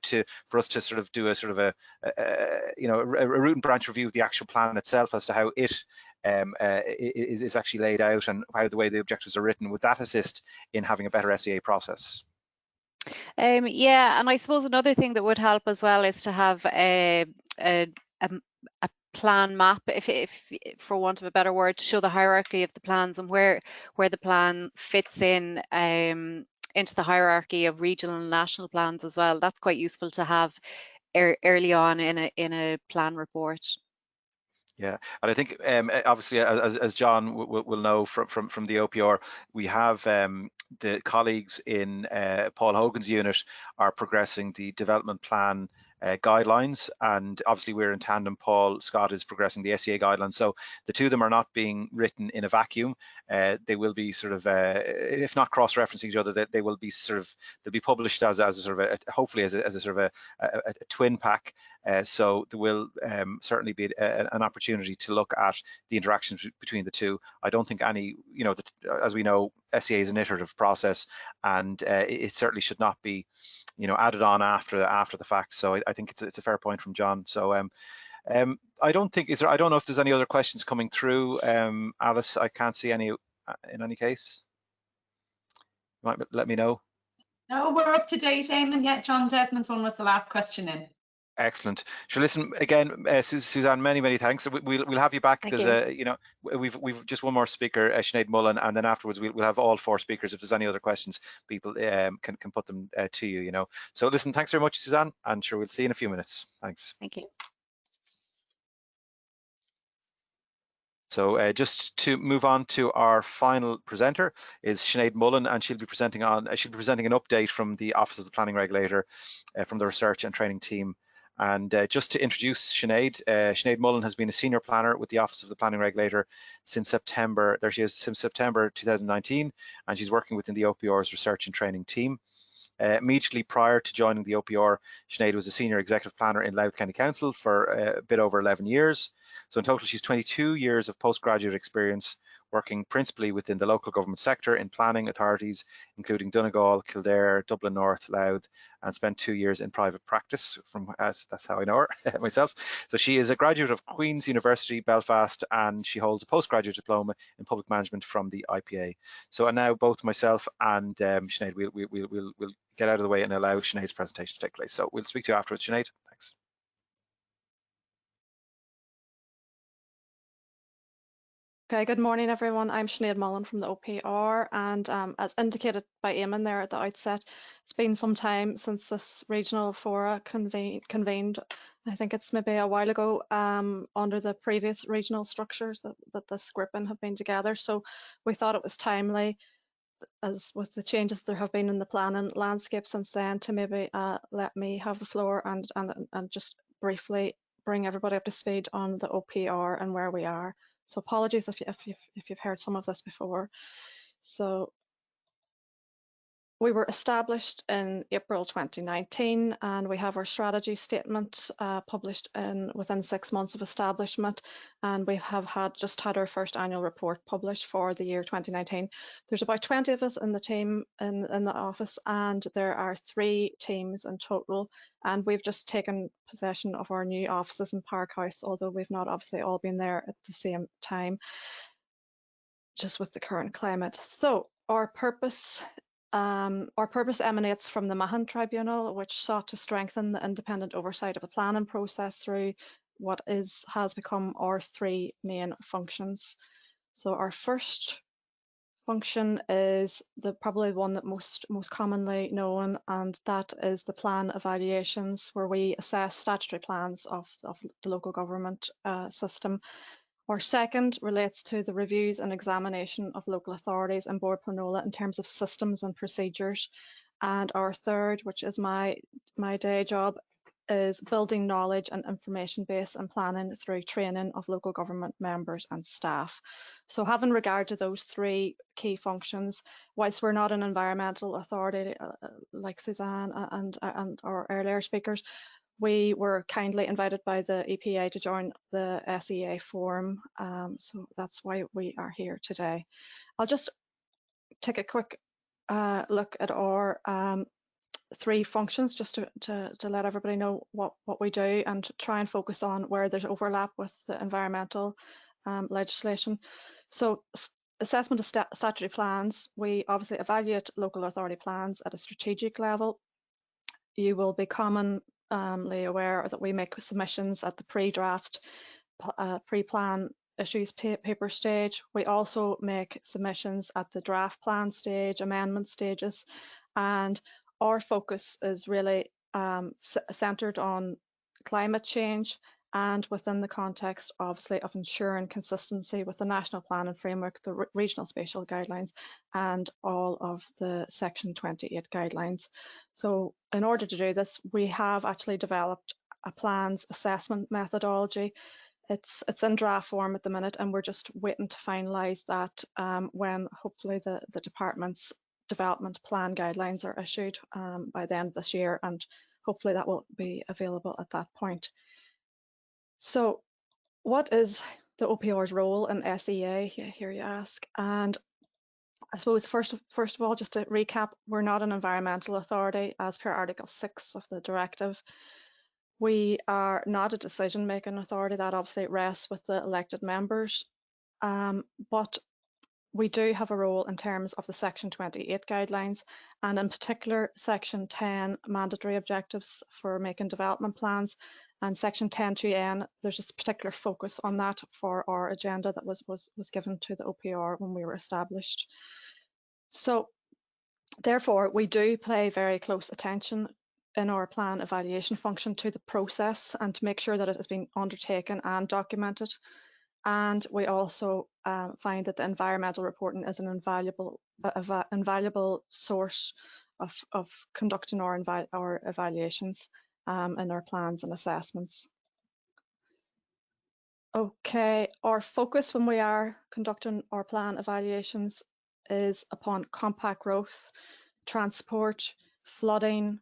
for us to sort of do a sort of a root and branch review of the actual plan itself as to how it is actually laid out and how the way the objectives are written? Would that assist in having a better SEA process? Yeah, and I suppose another thing that would help as well is to have a plan map, if for want of a better word, to show the hierarchy of the plans and where the plan fits in into the hierarchy of regional and national plans as well. That's quite useful to have early on in a plan report. Yeah, and I think obviously, as John will know from the OPR, we have the colleagues in Paul Hogan's unit are progressing the development plan guidelines, and obviously we're in tandem. Paul Scott is progressing the SEA guidelines, so the two of them are not being written in a vacuum. They will be sort of, if not cross-referencing each other, they will be sort of, they'll be published as a sort of hopefully as a sort of a twin pack. So there will certainly be an opportunity to look at the interactions between the two. I don't think any, you know, as we know, SEA is an iterative process, and it certainly should not be, you know, added on after the fact. So I think it's a fair point from John. So I don't think, I don't know if there's any other questions coming through. Alice, I can't see any in any case. You might let me know. No, we're up to date, Eamon. Yeah, John Desmond's one was the last question in. Excellent. Sure. Listen again, Suzanne. Many thanks. We'll have you back because you know, we've just one more speaker, Sinead Mullen, and then afterwards we'll have all four speakers. If there's any other questions, people can put them to you. You know. So listen, thanks very much, Suzanne, and sure we'll see you in a few minutes. Thanks. Thank you. So just to move on to our final presenter is Sinead Mullen, and she'll be presenting an update from the Office of the Planning Regulator, from the research and training team. And just to introduce Sinead, Sinead Mullen has been a senior planner with the Office of the Planning Regulator since September. There she is, since September 2019, and she's working within the OPR's research and training team. Immediately prior to joining the OPR, Sinead was a senior executive planner in Louth County Council for a bit over 11 years. So in total, she's 22 years of postgraduate experience, working principally within the local government sector in planning authorities, including Donegal, Kildare, Dublin North, Louth, and spent 2 years in private practice, that's how I know her myself. So she is a graduate of Queen's University, Belfast, and she holds a postgraduate diploma in public management from the IPA. So and now both myself and Sinead, we'll get out of the way and allow Sinead's presentation to take place. So we'll speak to you afterwards, Sinead. Thanks. Okay, good morning, everyone. I'm Sinead Mullen from the OPR, and as indicated by Eamon there at the outset, it's been some time since this regional fora convened. I think it's maybe a while ago under the previous regional structures that this grouping have been together. So we thought it was timely, as with the changes there have been in the planning landscape since then, to maybe let me have the floor and just briefly bring everybody up to speed on the OPR and where we are. So apologies if you've heard some of this before. So we were established in April 2019, and we have our strategy statement published within 6 months of establishment, and we have just had our first annual report published for the year 2019. There's about 20 of us in the team in the office, and there are 3 teams in total, and we've just taken possession of our new offices in Park House, although we've not obviously all been there at the same time, just with the current climate. So our purpose emanates from the Mahon Tribunal, which sought to strengthen the independent oversight of the planning process through what has become our 3 main functions. So our first function is probably one that most commonly known, and that is the plan evaluations, where we assess statutory plans of the local government system. Our second relates to the reviews and examination of local authorities and Bord Pleanola in terms of systems and procedures. And our third, which is my day job, is building knowledge and information base and planning through training of local government members and staff. So having regard to those 3 key functions, whilst we're not an environmental authority like Suzanne and our earlier speakers, we were kindly invited by the EPA to join the SEA forum, so that's why we are here today. I'll just take a quick look at our 3 functions, just to let everybody know what we do, and try and focus on where there's overlap with the environmental legislation. So assessment of statutory plans, we obviously evaluate local authority plans at a strategic level. You will be commonly aware that we make submissions at the pre-draft, pre-plan issues paper stage. We also make submissions at the draft plan stage, amendment stages, and our focus is really centered on climate change and within the context, obviously, of ensuring consistency with the national plan and framework, the regional spatial guidelines, and all of the Section 28 guidelines. So in order to do this, we have actually developed a plans assessment methodology. It's in draft form at the minute, and we're just waiting to finalise that when hopefully the department's development plan guidelines are issued by the end of this year, and hopefully that will be available at that point. So what is the OPR's role in SEA, here you ask? And I suppose first of all, just to recap, we're not an environmental authority as per Article 6 of the directive. We are not a decision-making authority. That obviously rests with the elected members, but we do have a role in terms of the Section 28 guidelines, and in particular Section 10 mandatory objectives for making development plans, and Section 10.2n, there's a particular focus on that for our agenda that was given to the OPR when we were established. So therefore, we do pay very close attention in our plan evaluation function to the process and to make sure that it has been undertaken and documented. And we also find that the environmental reporting is an invaluable source of conducting our evaluations in our plans and assessments. Okay, our focus when we are conducting our plan evaluations is upon compact growth, transport, flooding,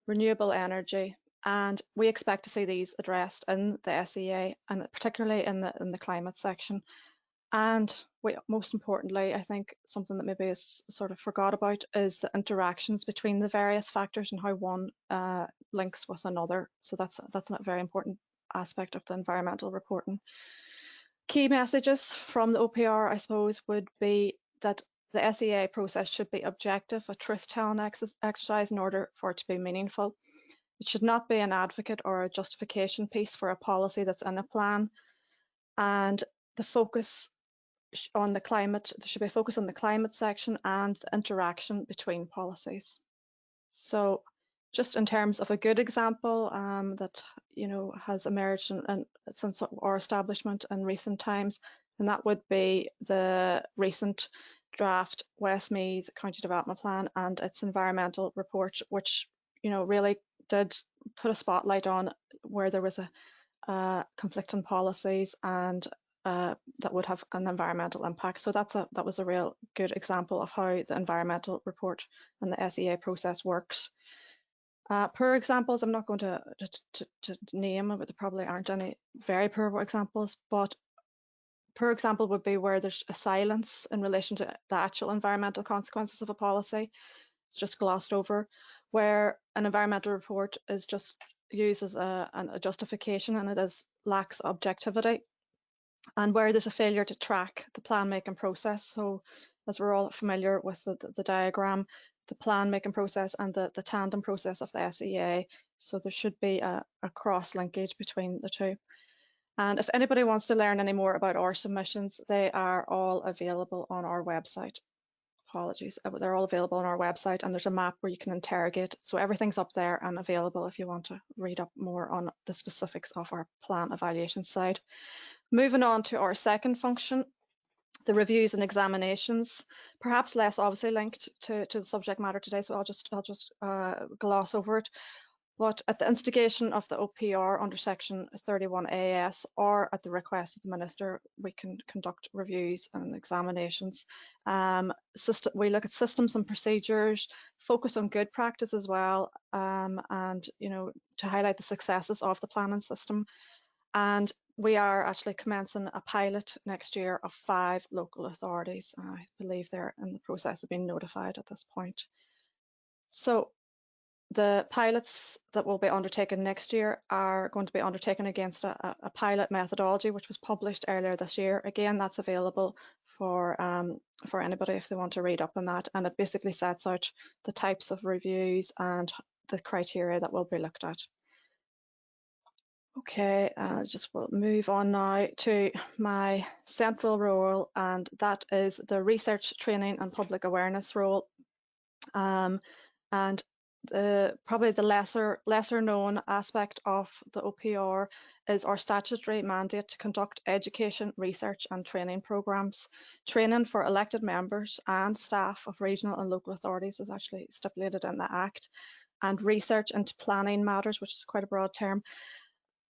renewable energy, and we expect to see these addressed in the SEA, and particularly in the climate section. And most importantly, I think something that maybe is sort of forgot about is the interactions between the various factors and how one links with another. So that's a very important aspect of the environmental reporting. Key messages from the OPR, I suppose, would be that the SEA process should be objective, a truth-telling exercise in order for it to be meaningful. It should not be an advocate or a justification piece for a policy that's in a plan. And the focus on the climate, there should be a focus on the climate section and the interaction between policies. So just in terms of a good example that has emerged since our establishment in recent times, and that would be the recent draft Westmeath County Development Plan and its environmental report, which really did put a spotlight on where there was a conflicting policies and that would have an environmental impact. So that was a real good example of how the environmental report and the SEA process works. Poor examples, I'm not going to name, but there probably aren't any very poor examples, but poor example would be where there's a silence in relation to the actual environmental consequences of a policy. It's just glossed over, where an environmental report is just used as a justification and it lacks objectivity, and where there's a failure to track the plan making process. So as we're all familiar with the diagram, the plan making process and the tandem process of the SEA. So there should be a cross linkage between the two. And if anybody wants to learn any more about our submissions, they are all available on our website. Apologies, they're all available on our website, and there's a map where you can interrogate. So everything's up there and available if you want to read up more on the specifics of our plan evaluation side. Moving on to our second function, the reviews and examinations, perhaps less obviously linked to the subject matter today, so I'll just gloss over it. But at the instigation of the OPR under Section 31AS or at the request of the Minister, we can conduct reviews and examinations. We look at systems and procedures, focus on good practice as well, and to highlight the successes of the planning system. And we are actually commencing a pilot next year of 5 local authorities. I believe they're in the process of being notified at this point. So the pilots that will be undertaken next year are going to be undertaken against a pilot methodology which was published earlier this year. Again, that's available for anybody if they want to read up on that, and it basically sets out the types of reviews and the criteria that will be looked at. Okay, just will move on now to my central role, and that is the research, training and public awareness role. And probably the lesser known aspect of the OPR is our statutory mandate to conduct education, research and training programmes. Training for elected members and staff of regional and local authorities is actually stipulated in the Act, and research into planning matters, which is quite a broad term,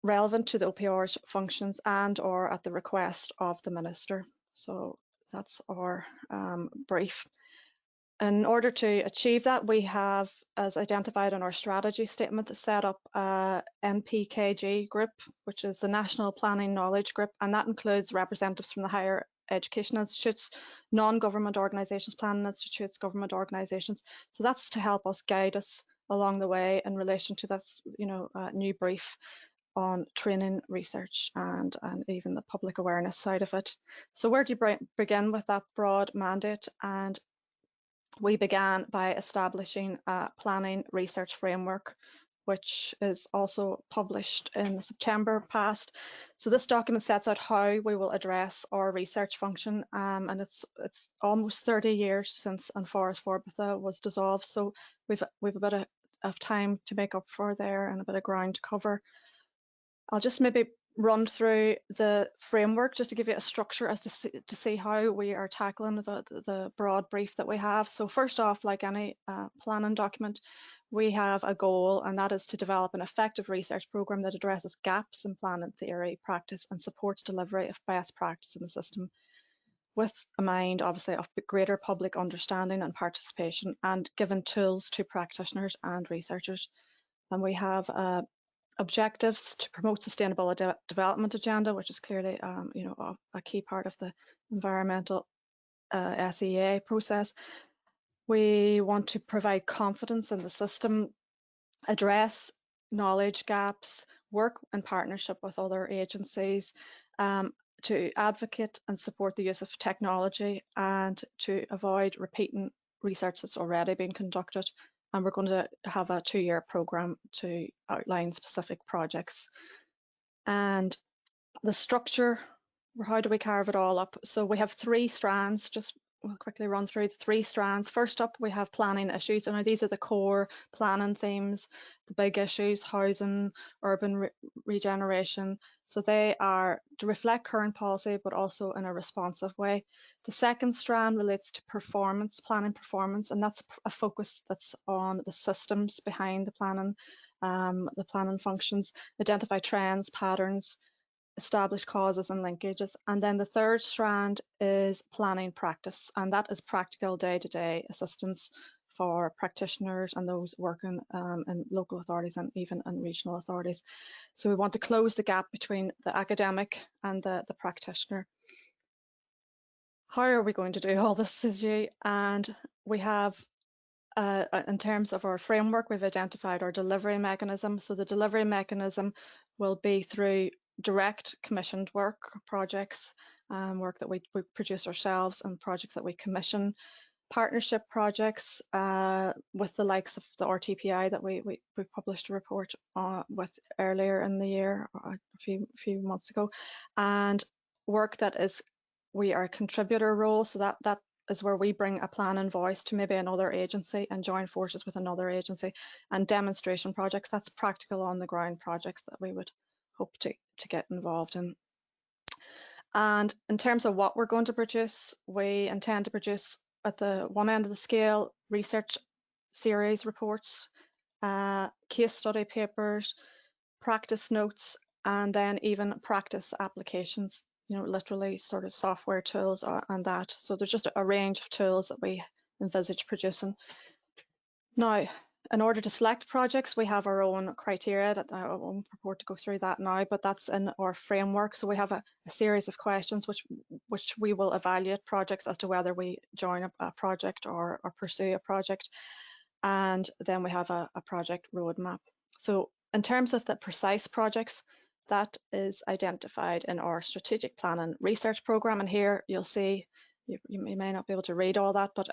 relevant to the OPR's functions and or at the request of the Minister. So that's our brief. In order to achieve that, we have, as identified in our strategy statement, set up a NPKG group, which is the National Planning Knowledge Group, and that includes representatives from the higher education institutes, non-government organisations, planning institutes, government organisations. So that's to help us guide us along the way in relation to this, new brief on training, research and even the public awareness side of it. So where do you begin with that broad mandate? And we began by establishing a planning research framework, which is also published in September past. So this document sets out how we will address our research function, and it's almost 30 years since Forest Forbitha was dissolved, so we've a bit of time to make up for there and a bit of ground to cover. I'll just maybe run through the framework just to give you a structure as to see how we are tackling the broad brief that we have. So first off, like any planning document, we have a goal, and that is to develop an effective research programme that addresses gaps in planning theory, practice and supports delivery of best practice in the system, with a mind obviously of greater public understanding and participation, and giving tools to practitioners and researchers. And we have objectives to promote sustainable development agenda, which is clearly a key part of the environmental SEA process. We want to provide confidence in the system, address knowledge gaps, work in partnership with other agencies, to advocate and support the use of technology, and to avoid repeating research that's already been conducted. And we're going to have a 2-year programme to outline specific projects. And the structure, how do we carve it all up? So we have 3 strands, we'll quickly run through the 3 strands. First up, we have planning issues. And these are the core planning themes, the big issues: housing, urban regeneration. So they are to reflect current policy, but also in a responsive way. The second strand relates to performance, planning performance, and that's a focus that's on the systems behind the planning functions, identify trends, patterns, establish causes and linkages. And then the third strand is planning practice, and that is practical day-to-day assistance for practitioners and those working in local authorities and even in regional authorities. So we want to close the gap between the academic and the practitioner. How are we going to do all this, And we have, in terms of our framework, we've identified our delivery mechanism. So the delivery mechanism will be through direct commissioned work, projects, work that we produce ourselves, and projects that we commission, partnership projects with the likes of the RTPI that we published a report with earlier in the year, a few months ago, and work that is, we are a contributor role, so that is where we bring a planning voice to maybe another agency and join forces with another agency, and demonstration projects, that's practical on the ground projects that we would hope to get involved in. And in terms of what we're going to produce, we intend to produce at the one end of the scale research series reports, case study papers, practice notes, and then even practice applications, literally sort of software tools and that. So there's just a range of tools that we envisage producing. Now, in order to select projects, we have our own criteria that I won't purport to go through that now, but that's in our framework. So we have a series of questions which we will evaluate projects as to whether we join a project or pursue a project. And then we have a project roadmap. So in terms of the precise projects, that is identified in our strategic plan and research programme. And here you'll see, you may not be able to read all that, but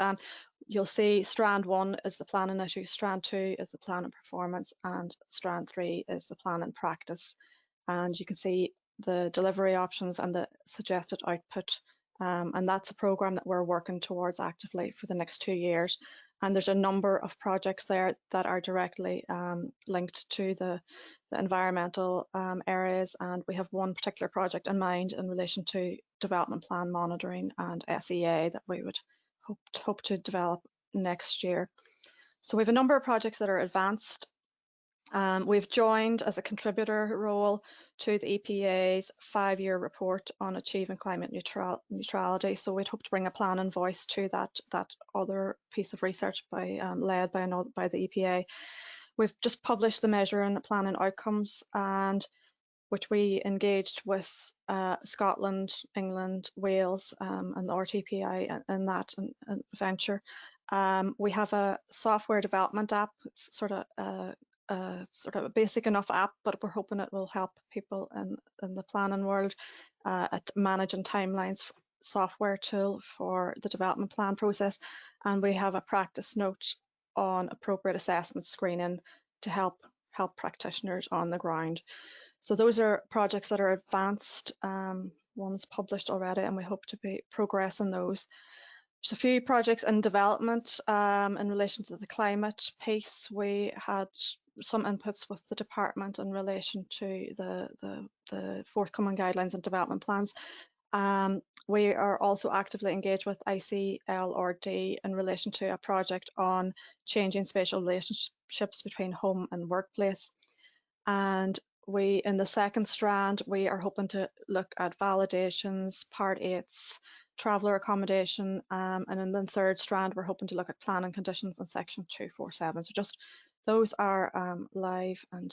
you'll see strand 1 is the planning issue, strand 2 is the planning performance, and strand 3 is the planning practice. And you can see the delivery options and the suggested output. And that's a programme that we're working towards actively for the next 2 years. And there's a number of projects there that are directly linked to the environmental areas, and we have one particular project in mind in relation to development plan monitoring and SEA that we would hope to develop next year. So we have a number of projects that are advanced. We've joined as a contributor role to the EPA's 5-year report on achieving climate neutrality. So we'd hope to bring a plan and voice to that other piece of research led by the EPA. We've just published the measure and plan and outcomes, and which we engaged with Scotland, England, Wales, and the RTPI in that venture. We have a software development app. It's sort of a basic enough app, but we're hoping it will help people in the planning world at managing timelines. Software tool for the development plan process, and we have a practice note on appropriate assessment screening to help practitioners on the ground. So those are projects that are advanced, ones published already, and we hope to be progressing those. There's a few projects in development in relation to the climate piece. We had some inputs with the department in relation to the forthcoming guidelines and development plans. We are also actively engaged with ICLRD in relation to a project on changing spatial relationships between home and workplace. And in the second strand, we are hoping to look at validations, Part 8s, traveller accommodation, and in the third strand, we're hoping to look at planning conditions in Section 247. So just those are live, and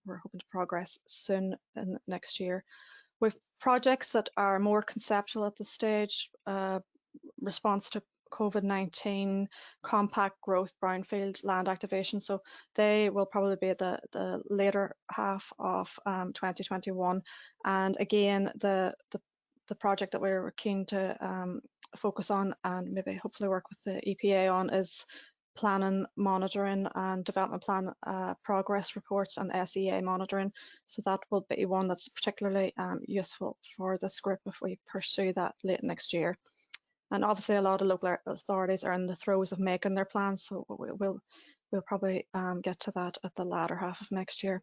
we're hoping to progress soon in next year. With projects that are more conceptual at this stage, response to COVID-19, compact growth, brownfield land activation. So they will probably be at the later half of 2021. And again, the project that we're keen to focus on and maybe hopefully work with the EPA on is planning, monitoring and development plan progress reports and SEA monitoring. So that will be one that's particularly useful for this group if we pursue that late next year. And obviously a lot of local authorities are in the throes of making their plans, so we'll probably get to that at the latter half of next year.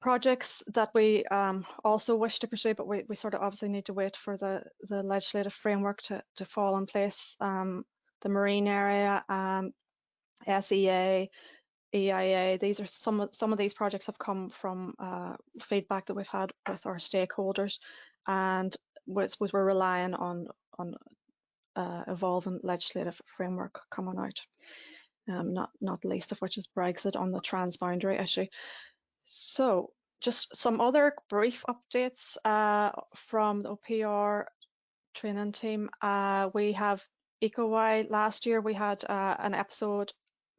Projects that we also wish to pursue, but we sort of obviously need to wait for the legislative framework to fall in place. The marine area, SEA, EIA, these are some of these projects have come from feedback that we've had with our stakeholders, and we're relying on evolving legislative framework coming out, not least of which is Brexit on the transboundary issue. So just some other brief updates from the OPR training team. We have EcoWhy. Last year we had an episode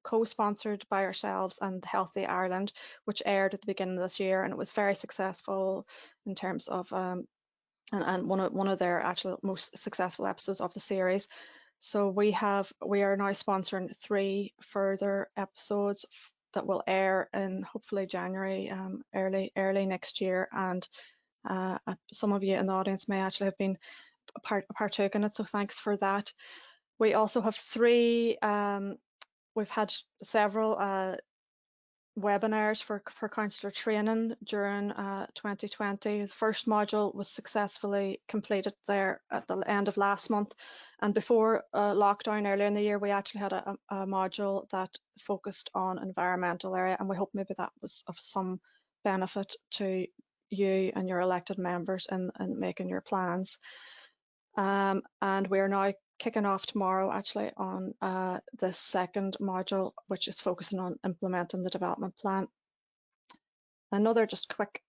co-sponsored by ourselves and Healthy Ireland, which aired at the beginning of this year, and it was very successful in terms of and one of their actual most successful episodes of the series. So we are now sponsoring 3 further episodes that will air in hopefully January, early next year, and some of you in the audience may actually have been partook in it, so thanks for that. We also have 3, we've had several webinars for councillor training during 2020. The first module was successfully completed there at the end of last month, and before lockdown earlier in the year we actually had a module that focused on environmental area, and we hope maybe that was of some benefit to you and your elected members in making your plans. And we are now kicking off tomorrow actually on the second module, which is focusing on implementing the development plan. Another just quick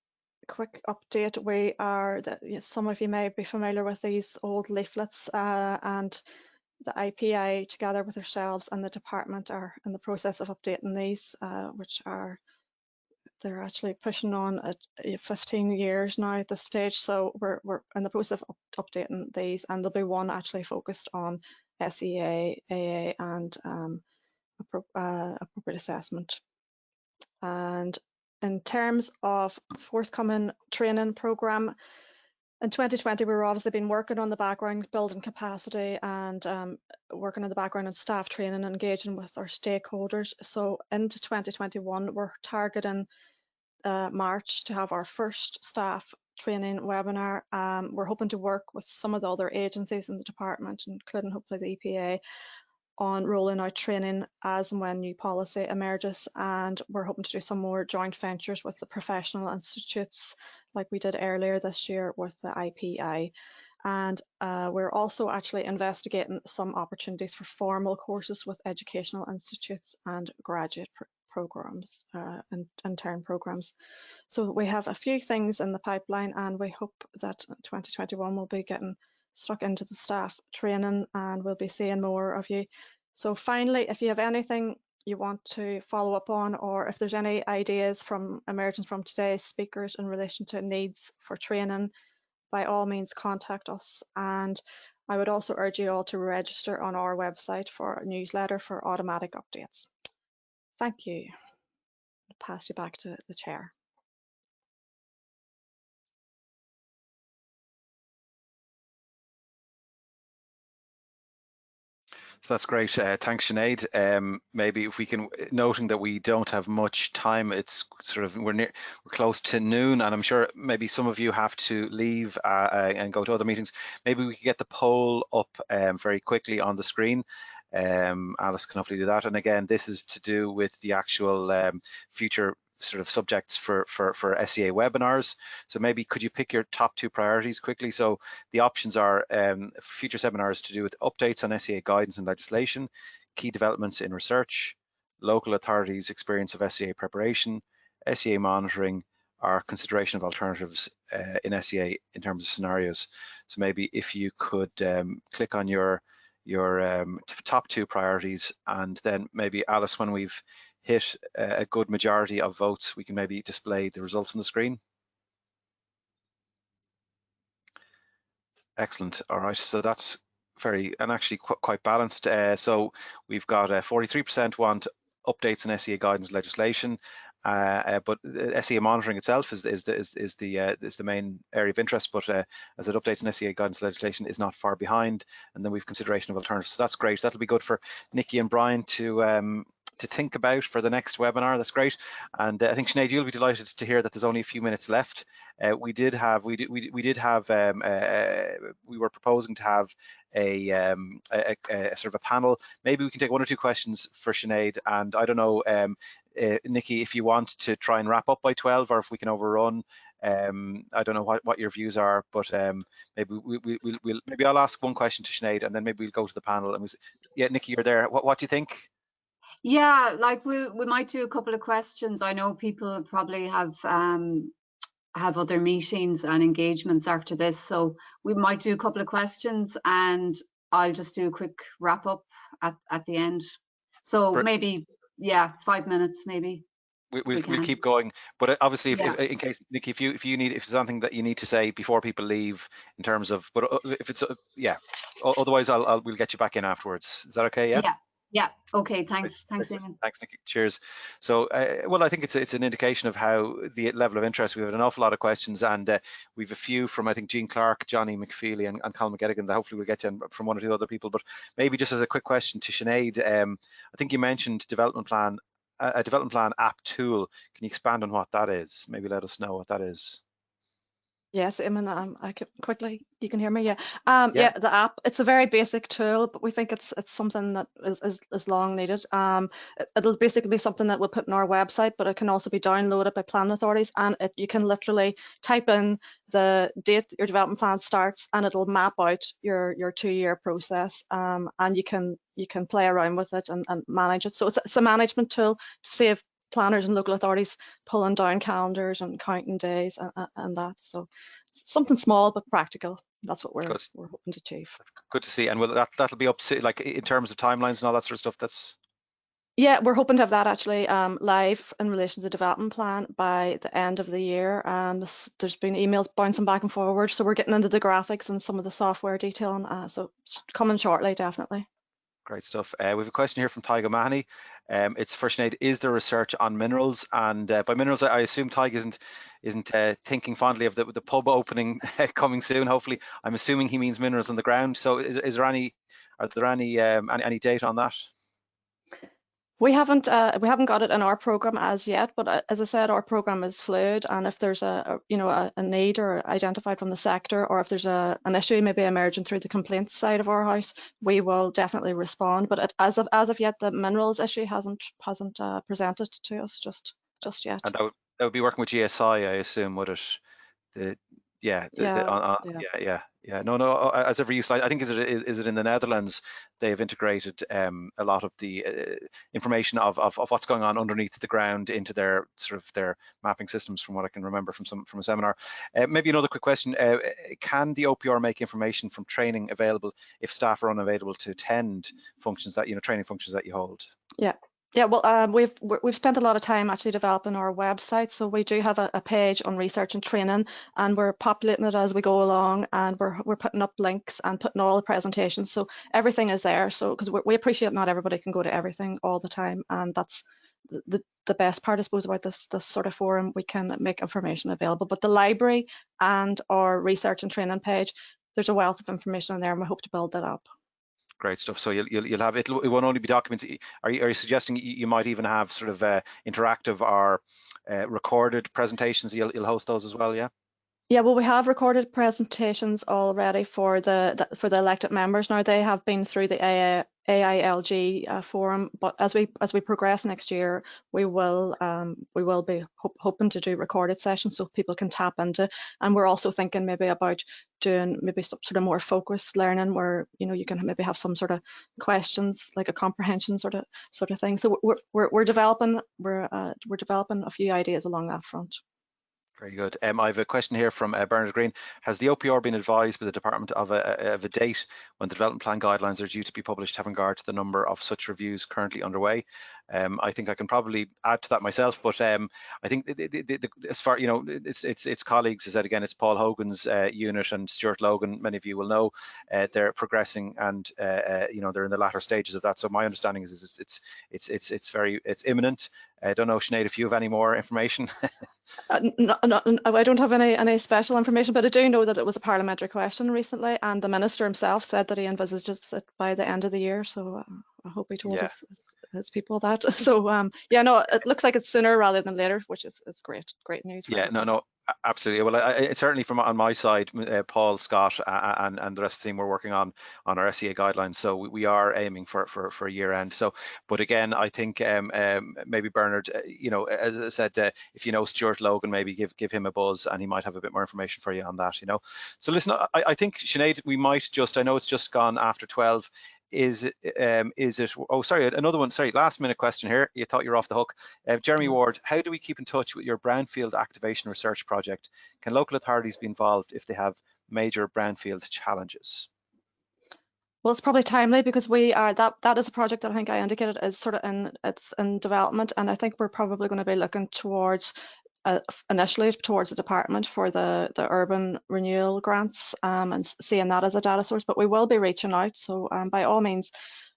update, some of you may be familiar with these old leaflets, and the IPI together with ourselves and the department are in the process of updating these, they're actually pushing on at 15 years now at this stage, so we're in the process of updating these, and there'll be one actually focused on SEA, AA and appropriate assessment. And in terms of forthcoming training programme, In 2020, we were obviously been working on the background, building capacity, and working in the background on staff training and engaging with our stakeholders. So into 2021, we're targeting March to have our first staff training webinar. We're hoping to work with some of the other agencies in the department, including hopefully the EPA, on rolling out training as and when new policy emerges, and we're hoping to do some more joint ventures with the professional institutes like we did earlier this year with the IPI. And we're also actually investigating some opportunities for formal courses with educational institutes and graduate programs, and intern programs. So we have a few things in the pipeline, and we hope that 2021 will be getting stuck into the staff training, and we'll be seeing more of you. So finally, if you have anything you want to follow up on, or if there's any ideas emerging from today's speakers in relation to needs for training, by all means contact us. And I would also urge you all to register on our website for a newsletter for automatic updates. Thank you. I'll pass you back to the chair. So that's great. Thanks, Sinead. Maybe if we can, noting that we don't have much time, it's sort of we're close to noon, and I'm sure maybe some of you have to leave and go to other meetings. Maybe we could get the poll up very quickly on the screen. Alice can hopefully do that. And again, this is to do with the actual future sort of subjects for SEA webinars. So maybe could you pick your top 2 priorities quickly? So the options are future seminars to do with updates on SEA guidance and legislation, key developments in research, local authorities' experience of SEA preparation, SEA monitoring, or consideration of alternatives in SEA in terms of scenarios. So maybe if you could click on your top 2 priorities, and then maybe Alice, when we've hit a good majority of votes, we can maybe display the results on the screen. Excellent. All right, so that's actually quite balanced. So we've got 43% want updates on SEA guidance legislation, but SEA monitoring itself is the main area of interest. But as it updates on SEA guidance legislation is not far behind, and then we've consideration of alternatives. So that's great. That'll be good for Nikki and Brian to think about for the next webinar. That's great. And I think Sinead, you'll be delighted to hear that there's only a few minutes left. We were proposing to have a sort of a panel. Maybe we can take 1 or 2 questions for Sinead, and I don't know, Nikki, if you want to try and wrap up by 12, or if we can overrun. I don't know what your views are, but maybe maybe I'll ask 1 question to Sinead, and then maybe we'll go to the panel. And yeah, Nikki, you're there. What do you think? Yeah, like we might do a couple of questions. I know people probably have other meetings and engagements after this, so we might do a couple of questions, and I'll just do a quick wrap up at the end. So maybe, yeah, 5 minutes maybe. We'll keep going, but obviously, if in case, Nikki, if there's something that you need to say before people leave, in terms of, but if it's otherwise we'll get you back in afterwards. Is that okay? Yeah. Yeah. Okay. Thanks, Eamon. Thanks, Nikki. Cheers. So, well, I think it's an indication of how the level of interest. We have an awful lot of questions, and we've a few from, I think, Jean Clark, Johnny McFeely, and Colin McGettigan, that hopefully we'll get to from 1 or 2 other people. But maybe just as a quick question to Sinead, I think you mentioned a development plan app tool. Can you expand on what that is? Maybe let us know what that is. Yes, Eamon, I can quickly, you can hear me, yeah. Yeah, the app, it's a very basic tool, but we think it's something that is long needed. It'll basically be something that we'll put on our website, but it can also be downloaded by planning authorities, and you can literally type in the date your development plan starts, and it'll map out your 2-year process, and you can play around with it and manage it. So it's a management tool to save planners and local authorities pulling down calendars and counting days and that. So something small but practical. That's what we're hoping to achieve. That's good to see. And will that'll be up to, like, in terms of timelines and all that sort of stuff? That's Yeah, we're hoping to have that actually live in relation to the development plan by the end of the year. There's been emails bouncing back and forward, so we're getting into the graphics and some of the software detail, so it's coming shortly, definitely. Great stuff. We have a question here from Tyga Mahoney. It's for Sinead. Is there research on minerals? And by minerals, I assume Tyga isn't thinking fondly of the pub opening coming soon. Hopefully, I'm assuming he means minerals on the ground. So, is there any data on that? We haven't got it in our program as yet, but as I said, our program is fluid, and if there's a need or identified from the sector, or if there's an issue maybe emerging through the complaints side of our house, we will definitely respond. But as of yet, the minerals issue hasn't presented to us just yet. And that would be working with GSI, I assume, would it? Yeah. No. As ever used, I think is it in the Netherlands? They've integrated a lot of the information of what's going on underneath the ground into their their mapping systems, from what I can remember from a seminar. Maybe another quick question: can the OPR make information from training available if staff are unavailable to attend functions that training functions that you hold? Yeah. Yeah, well, we've spent a lot of time actually developing our website. So we do have a page on research and training, and we're populating it as we go along, and we're putting up links and putting all the presentations. So everything is there. So because we appreciate not everybody can go to everything all the time, and that's the best part, I suppose, about this sort of forum. We can make information available. But the library and our research and training page, there's a wealth of information in there, and we hope to build that up. Great stuff. So you'll have it won't only be documents. Are you suggesting you might even have sort of interactive or recorded presentations? You'll host those as well, yeah? Yeah, well, we have recorded presentations already for the elected members. Now they have been through the AILG forum, but as we progress next year, we will be hoping to do recorded sessions so people can tap into. And we're also thinking maybe about doing maybe some sort of more focused learning where you can maybe have some sort of questions, like a comprehension sort of thing. So we're developing a few ideas along that front. Very good. I have a question here from Bernard Green. Has the OPR been advised by the department of a date when the development plan guidelines are due to be published, having regard to the number of such reviews currently underway? I think I can probably add to that myself, but I think as far it's colleagues. As I said again, it's Paul Hogan's unit and Stuart Logan. Many of you will know they're progressing, and they're in the latter stages of that. So my understanding is it's imminent. I don't know, Sinead, if you have any more information. No, I don't have any special information, but I do know that it was a parliamentary question recently, and the minister himself said that he envisages it by the end of the year. So I hope he told his people that. So no, it looks like it's sooner rather than later, which is great news. Yeah, no, absolutely. Well, it's certainly on my side, Paul, Scott, and the rest of the team, we're working on our SEA guidelines. So we are aiming for a year end. So, but again, I think maybe Bernard, as I said, if you know Stuart Logan, maybe give him a buzz, and he might have a bit more information for you on that. So listen, I think Sinead, we might just, I know it's just gone after 12. Is it? Oh, sorry, another one. Sorry, last minute question here. You thought you were off the hook. Jeremy Ward, how do we keep in touch with your brownfield activation research project? Can local authorities be involved if they have major brownfield challenges? Well, it's probably timely because we are that is a project that I think I indicated is sort of it's in development, and I think we're probably going to be looking towards initially towards the department for the urban renewal grants and seeing that as a data source, but we will be reaching out. So by all means,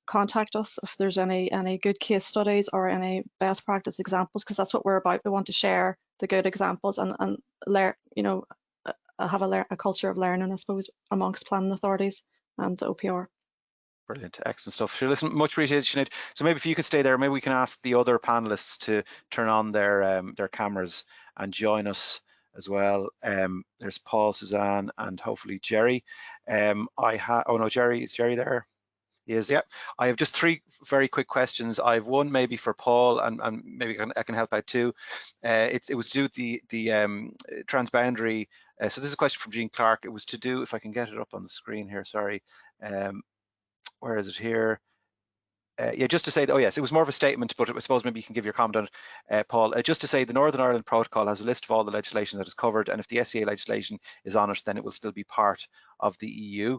contact us if there's any good case studies or any best practice examples, because that's what we're about. We want to share the good examples and learn, have a culture of learning, I suppose, amongst planning authorities and the OPR. Brilliant, excellent stuff. Sure, listen, much appreciated, Sinead. So maybe if you could stay there, maybe we can ask the other panelists to turn on their cameras and join us as well. There's Paul, Suzanne, and hopefully Jerry. Oh no, Jerry, is Jerry there? He is, yeah. I have just 3 very quick questions. I have one maybe for Paul, and maybe I can help out too. It was to do the transboundary. So this is a question from Jean Clark. It was to do, if I can get it up on the screen here, sorry. Where is it here? Yeah, just to say, oh yes, it was more of a statement, but I suppose maybe you can give your comment on it, Paul. Just to say, the Northern Ireland Protocol has a list of all the legislation that is covered, and if the SEA legislation is on it, then it will still be part of the EU.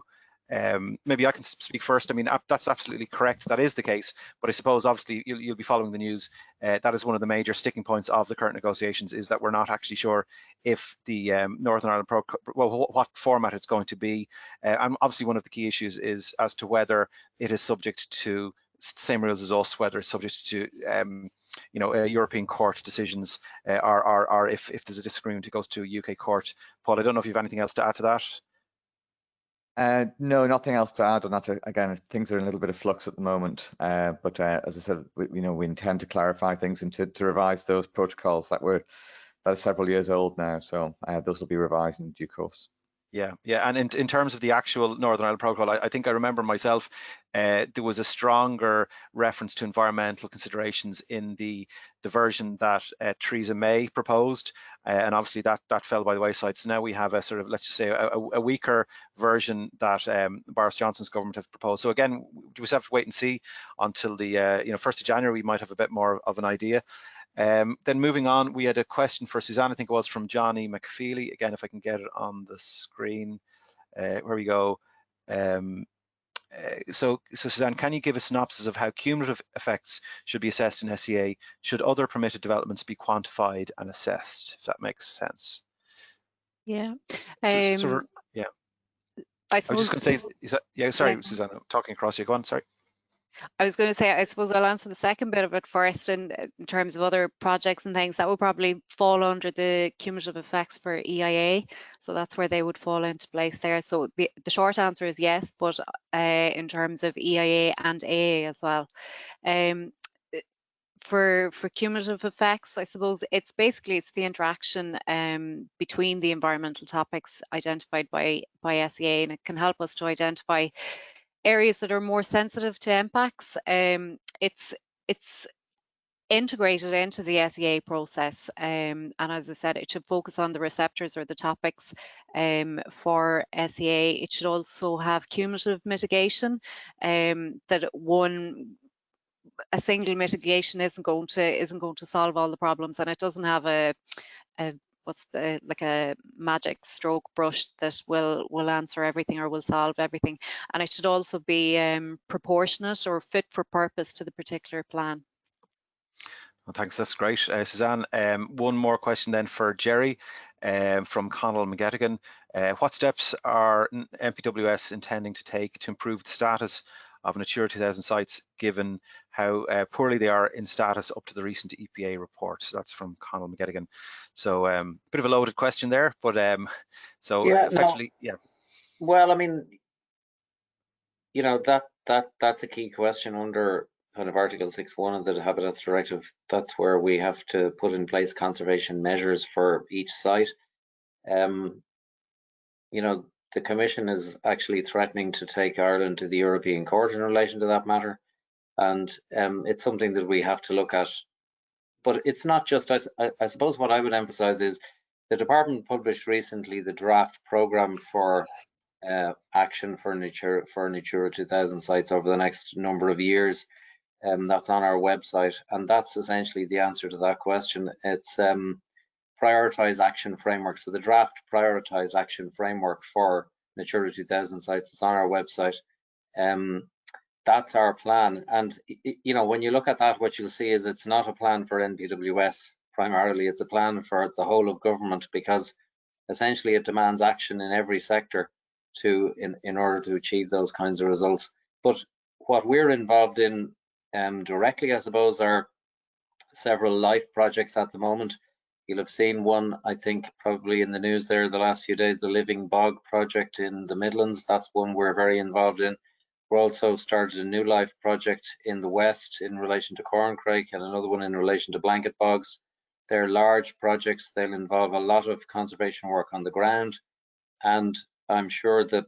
maybe I can speak first. I mean, that's absolutely correct. That is the case. But I suppose, obviously, you'll be following the news. That is one of the major sticking points of the current negotiations, is that we're not actually sure if the Northern Ireland what format it's going to be. And obviously, one of the key issues is as to whether it is subject to same rules as us, whether it's subject to European court decisions, or if there's a disagreement, it goes to a UK court. Paul, I don't know if you have anything else to add to that. No, nothing else to add on that. Again, things are in a little bit of flux at the moment, but as I said, we intend to clarify things and to revise those protocols that are several years old now. So those will be revised in due course. Yeah, and in terms of the actual Northern Ireland Protocol, I think I remember myself, there was a stronger reference to environmental considerations in the version that Theresa May proposed, and obviously that fell by the wayside. So now we have a sort of, let's just say, a weaker version that Boris Johnson's government has proposed. So again, we just have to wait and see until the 1st of January. We might have a bit more of an idea. Then moving on, we had a question for Suzanne, I think it was from Johnny McFeely. Again, if I can get it on the screen, where we go. So Suzanne, can you give a synopsis of how cumulative effects should be assessed in SEA? Should other permitted developments be quantified and assessed, if that makes sense? Yeah. I was just going to say, sorry, Suzanne, I'm talking across you. Go on, sorry. I was going to say, I suppose I'll answer the second bit of it first. In terms of other projects and things, that would probably fall under the cumulative effects for EIA. So that's where they would fall into place there. So the short answer is yes, but in terms of EIA and AA as well. For cumulative effects, I suppose it's the interaction between the environmental topics identified by SEA, and it can help us to identify areas that are more sensitive to impacts. It's integrated into the SEA process, and as I said, it should focus on the receptors or the topics for SEA. It should also have cumulative mitigation, that a single mitigation isn't going to solve all the problems, and it doesn't have a magic stroke brush that will answer everything or will solve everything. And it should also be proportionate or fit for purpose to the particular plan. Well, thanks, that's great. Suzanne, one more question then for Jerry from Conal McGettigan. What steps are NPWS intending to take to improve the status of Natura 2000 sites, given how poorly they are in status up to the recent EPA report? So that's from Conal McGettigan. So a bit of a loaded question there, but effectively. Well, I mean, that's a key question under kind of Article 6.1 of the Habitats Directive. That's where we have to put in place conservation measures for each site. The Commission is actually threatening to take Ireland to the European Court in relation to that matter, and it's something that we have to look at. But it's not just, I suppose what I would emphasize is the department published recently the draft programme for action for Natura 2000 sites over the next number of years. That's on our website, and that's essentially the answer to that question. It's prioritise action framework. So the draft prioritise action framework for Natura 2000 sites is on our website. That's our plan. And when you look at that, what you'll see is it's not a plan for NPWS primarily. It's a plan for the whole of government, because essentially it demands action in every sector in order to achieve those kinds of results. But what we're involved in directly, I suppose, are several LIFE projects at the moment. You'll have seen one, I think, probably in the news there the last few days, the Living Bog project in the Midlands. That's one we're very involved in. We're also started a new LIFE project in the West in relation to Corncrake, and another one in relation to blanket bogs. They're large projects. They'll involve a lot of conservation work on the ground, and I'm sure that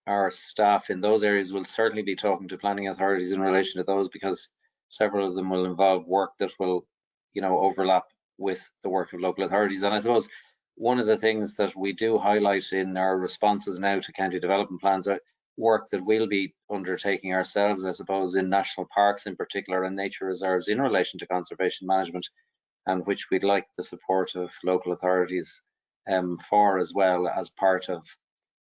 our staff in those areas will certainly be talking to planning authorities in relation to those, because several of them will involve work that will, overlap with the work of local authorities. And I suppose one of the things that we do highlight in our responses now to county development plans are work that we'll be undertaking ourselves, I suppose, in national parks in particular and nature reserves in relation to conservation management, and which we'd like the support of local authorities for, as well as part of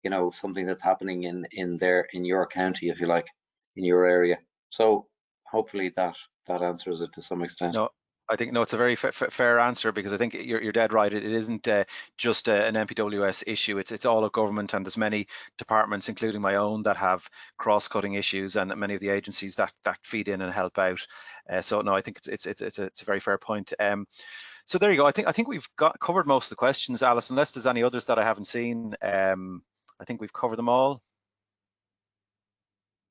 you know, something that's happening in your county, if you like, in your area. So hopefully that answers it to some extent. No, I think it's a very fair answer, because I think you're dead right. It isn't just an MPWS issue. It's all of government, and there's many departments, including my own, that have cross-cutting issues, and many of the agencies that feed in and help out. So no, I think it's a very fair point. So there you go. I think we've covered most of the questions, Alice, unless there's any others that I haven't seen. I think we've covered them all.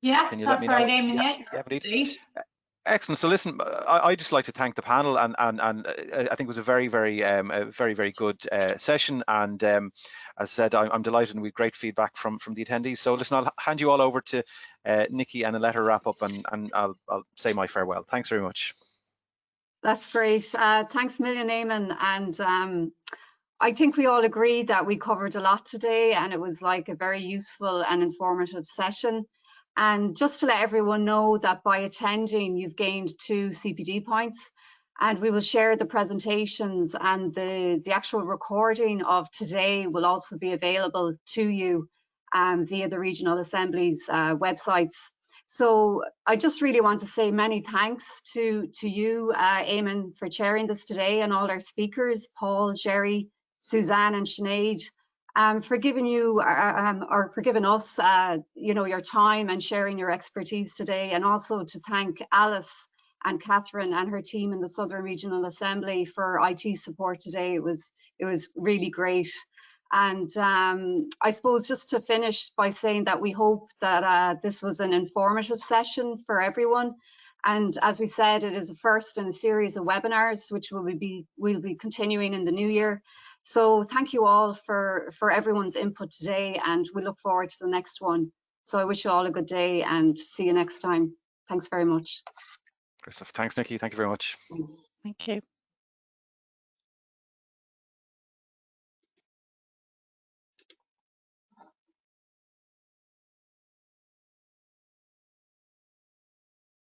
Yeah, Can you that's let me right, know? Eamon. Yeah, indeed. Excellent. So listen, I just like to thank the panel, and I think it was a very good session. And as I said, I'm delighted, and we had great feedback from the attendees. So listen, I'll hand you all over to Nikki, and let her wrap up, and I'll say my farewell. Thanks very much. That's great. Thanks a million, Eamon. And I think we all agree that we covered a lot today, and it was like a very useful and informative session. And just to let everyone know that by attending, you've gained 2 CPD points, and we will share the presentations, and the actual recording of today will also be available to you via the Regional Assembly's websites. So I just really want to say many thanks to you, Eamon, for chairing this today, and all our speakers, Paul, Jerry, Suzanne and Sinead, for giving you or for giving us you know, your time and sharing your expertise today, and also to thank Alice and Catherine and her team in the Southern Regional Assembly for IT support today. It was really great. And I suppose just to finish by saying that we hope that this was an informative session for everyone. And as we said, it is a first in a series of webinars, which we'll be continuing in the new year. So thank you all for everyone's input today, and we look forward to the next one. So I wish you all a good day, and see you next time. Thanks very much. Thanks, Nikki. Thank you very much. Thanks. Thank you.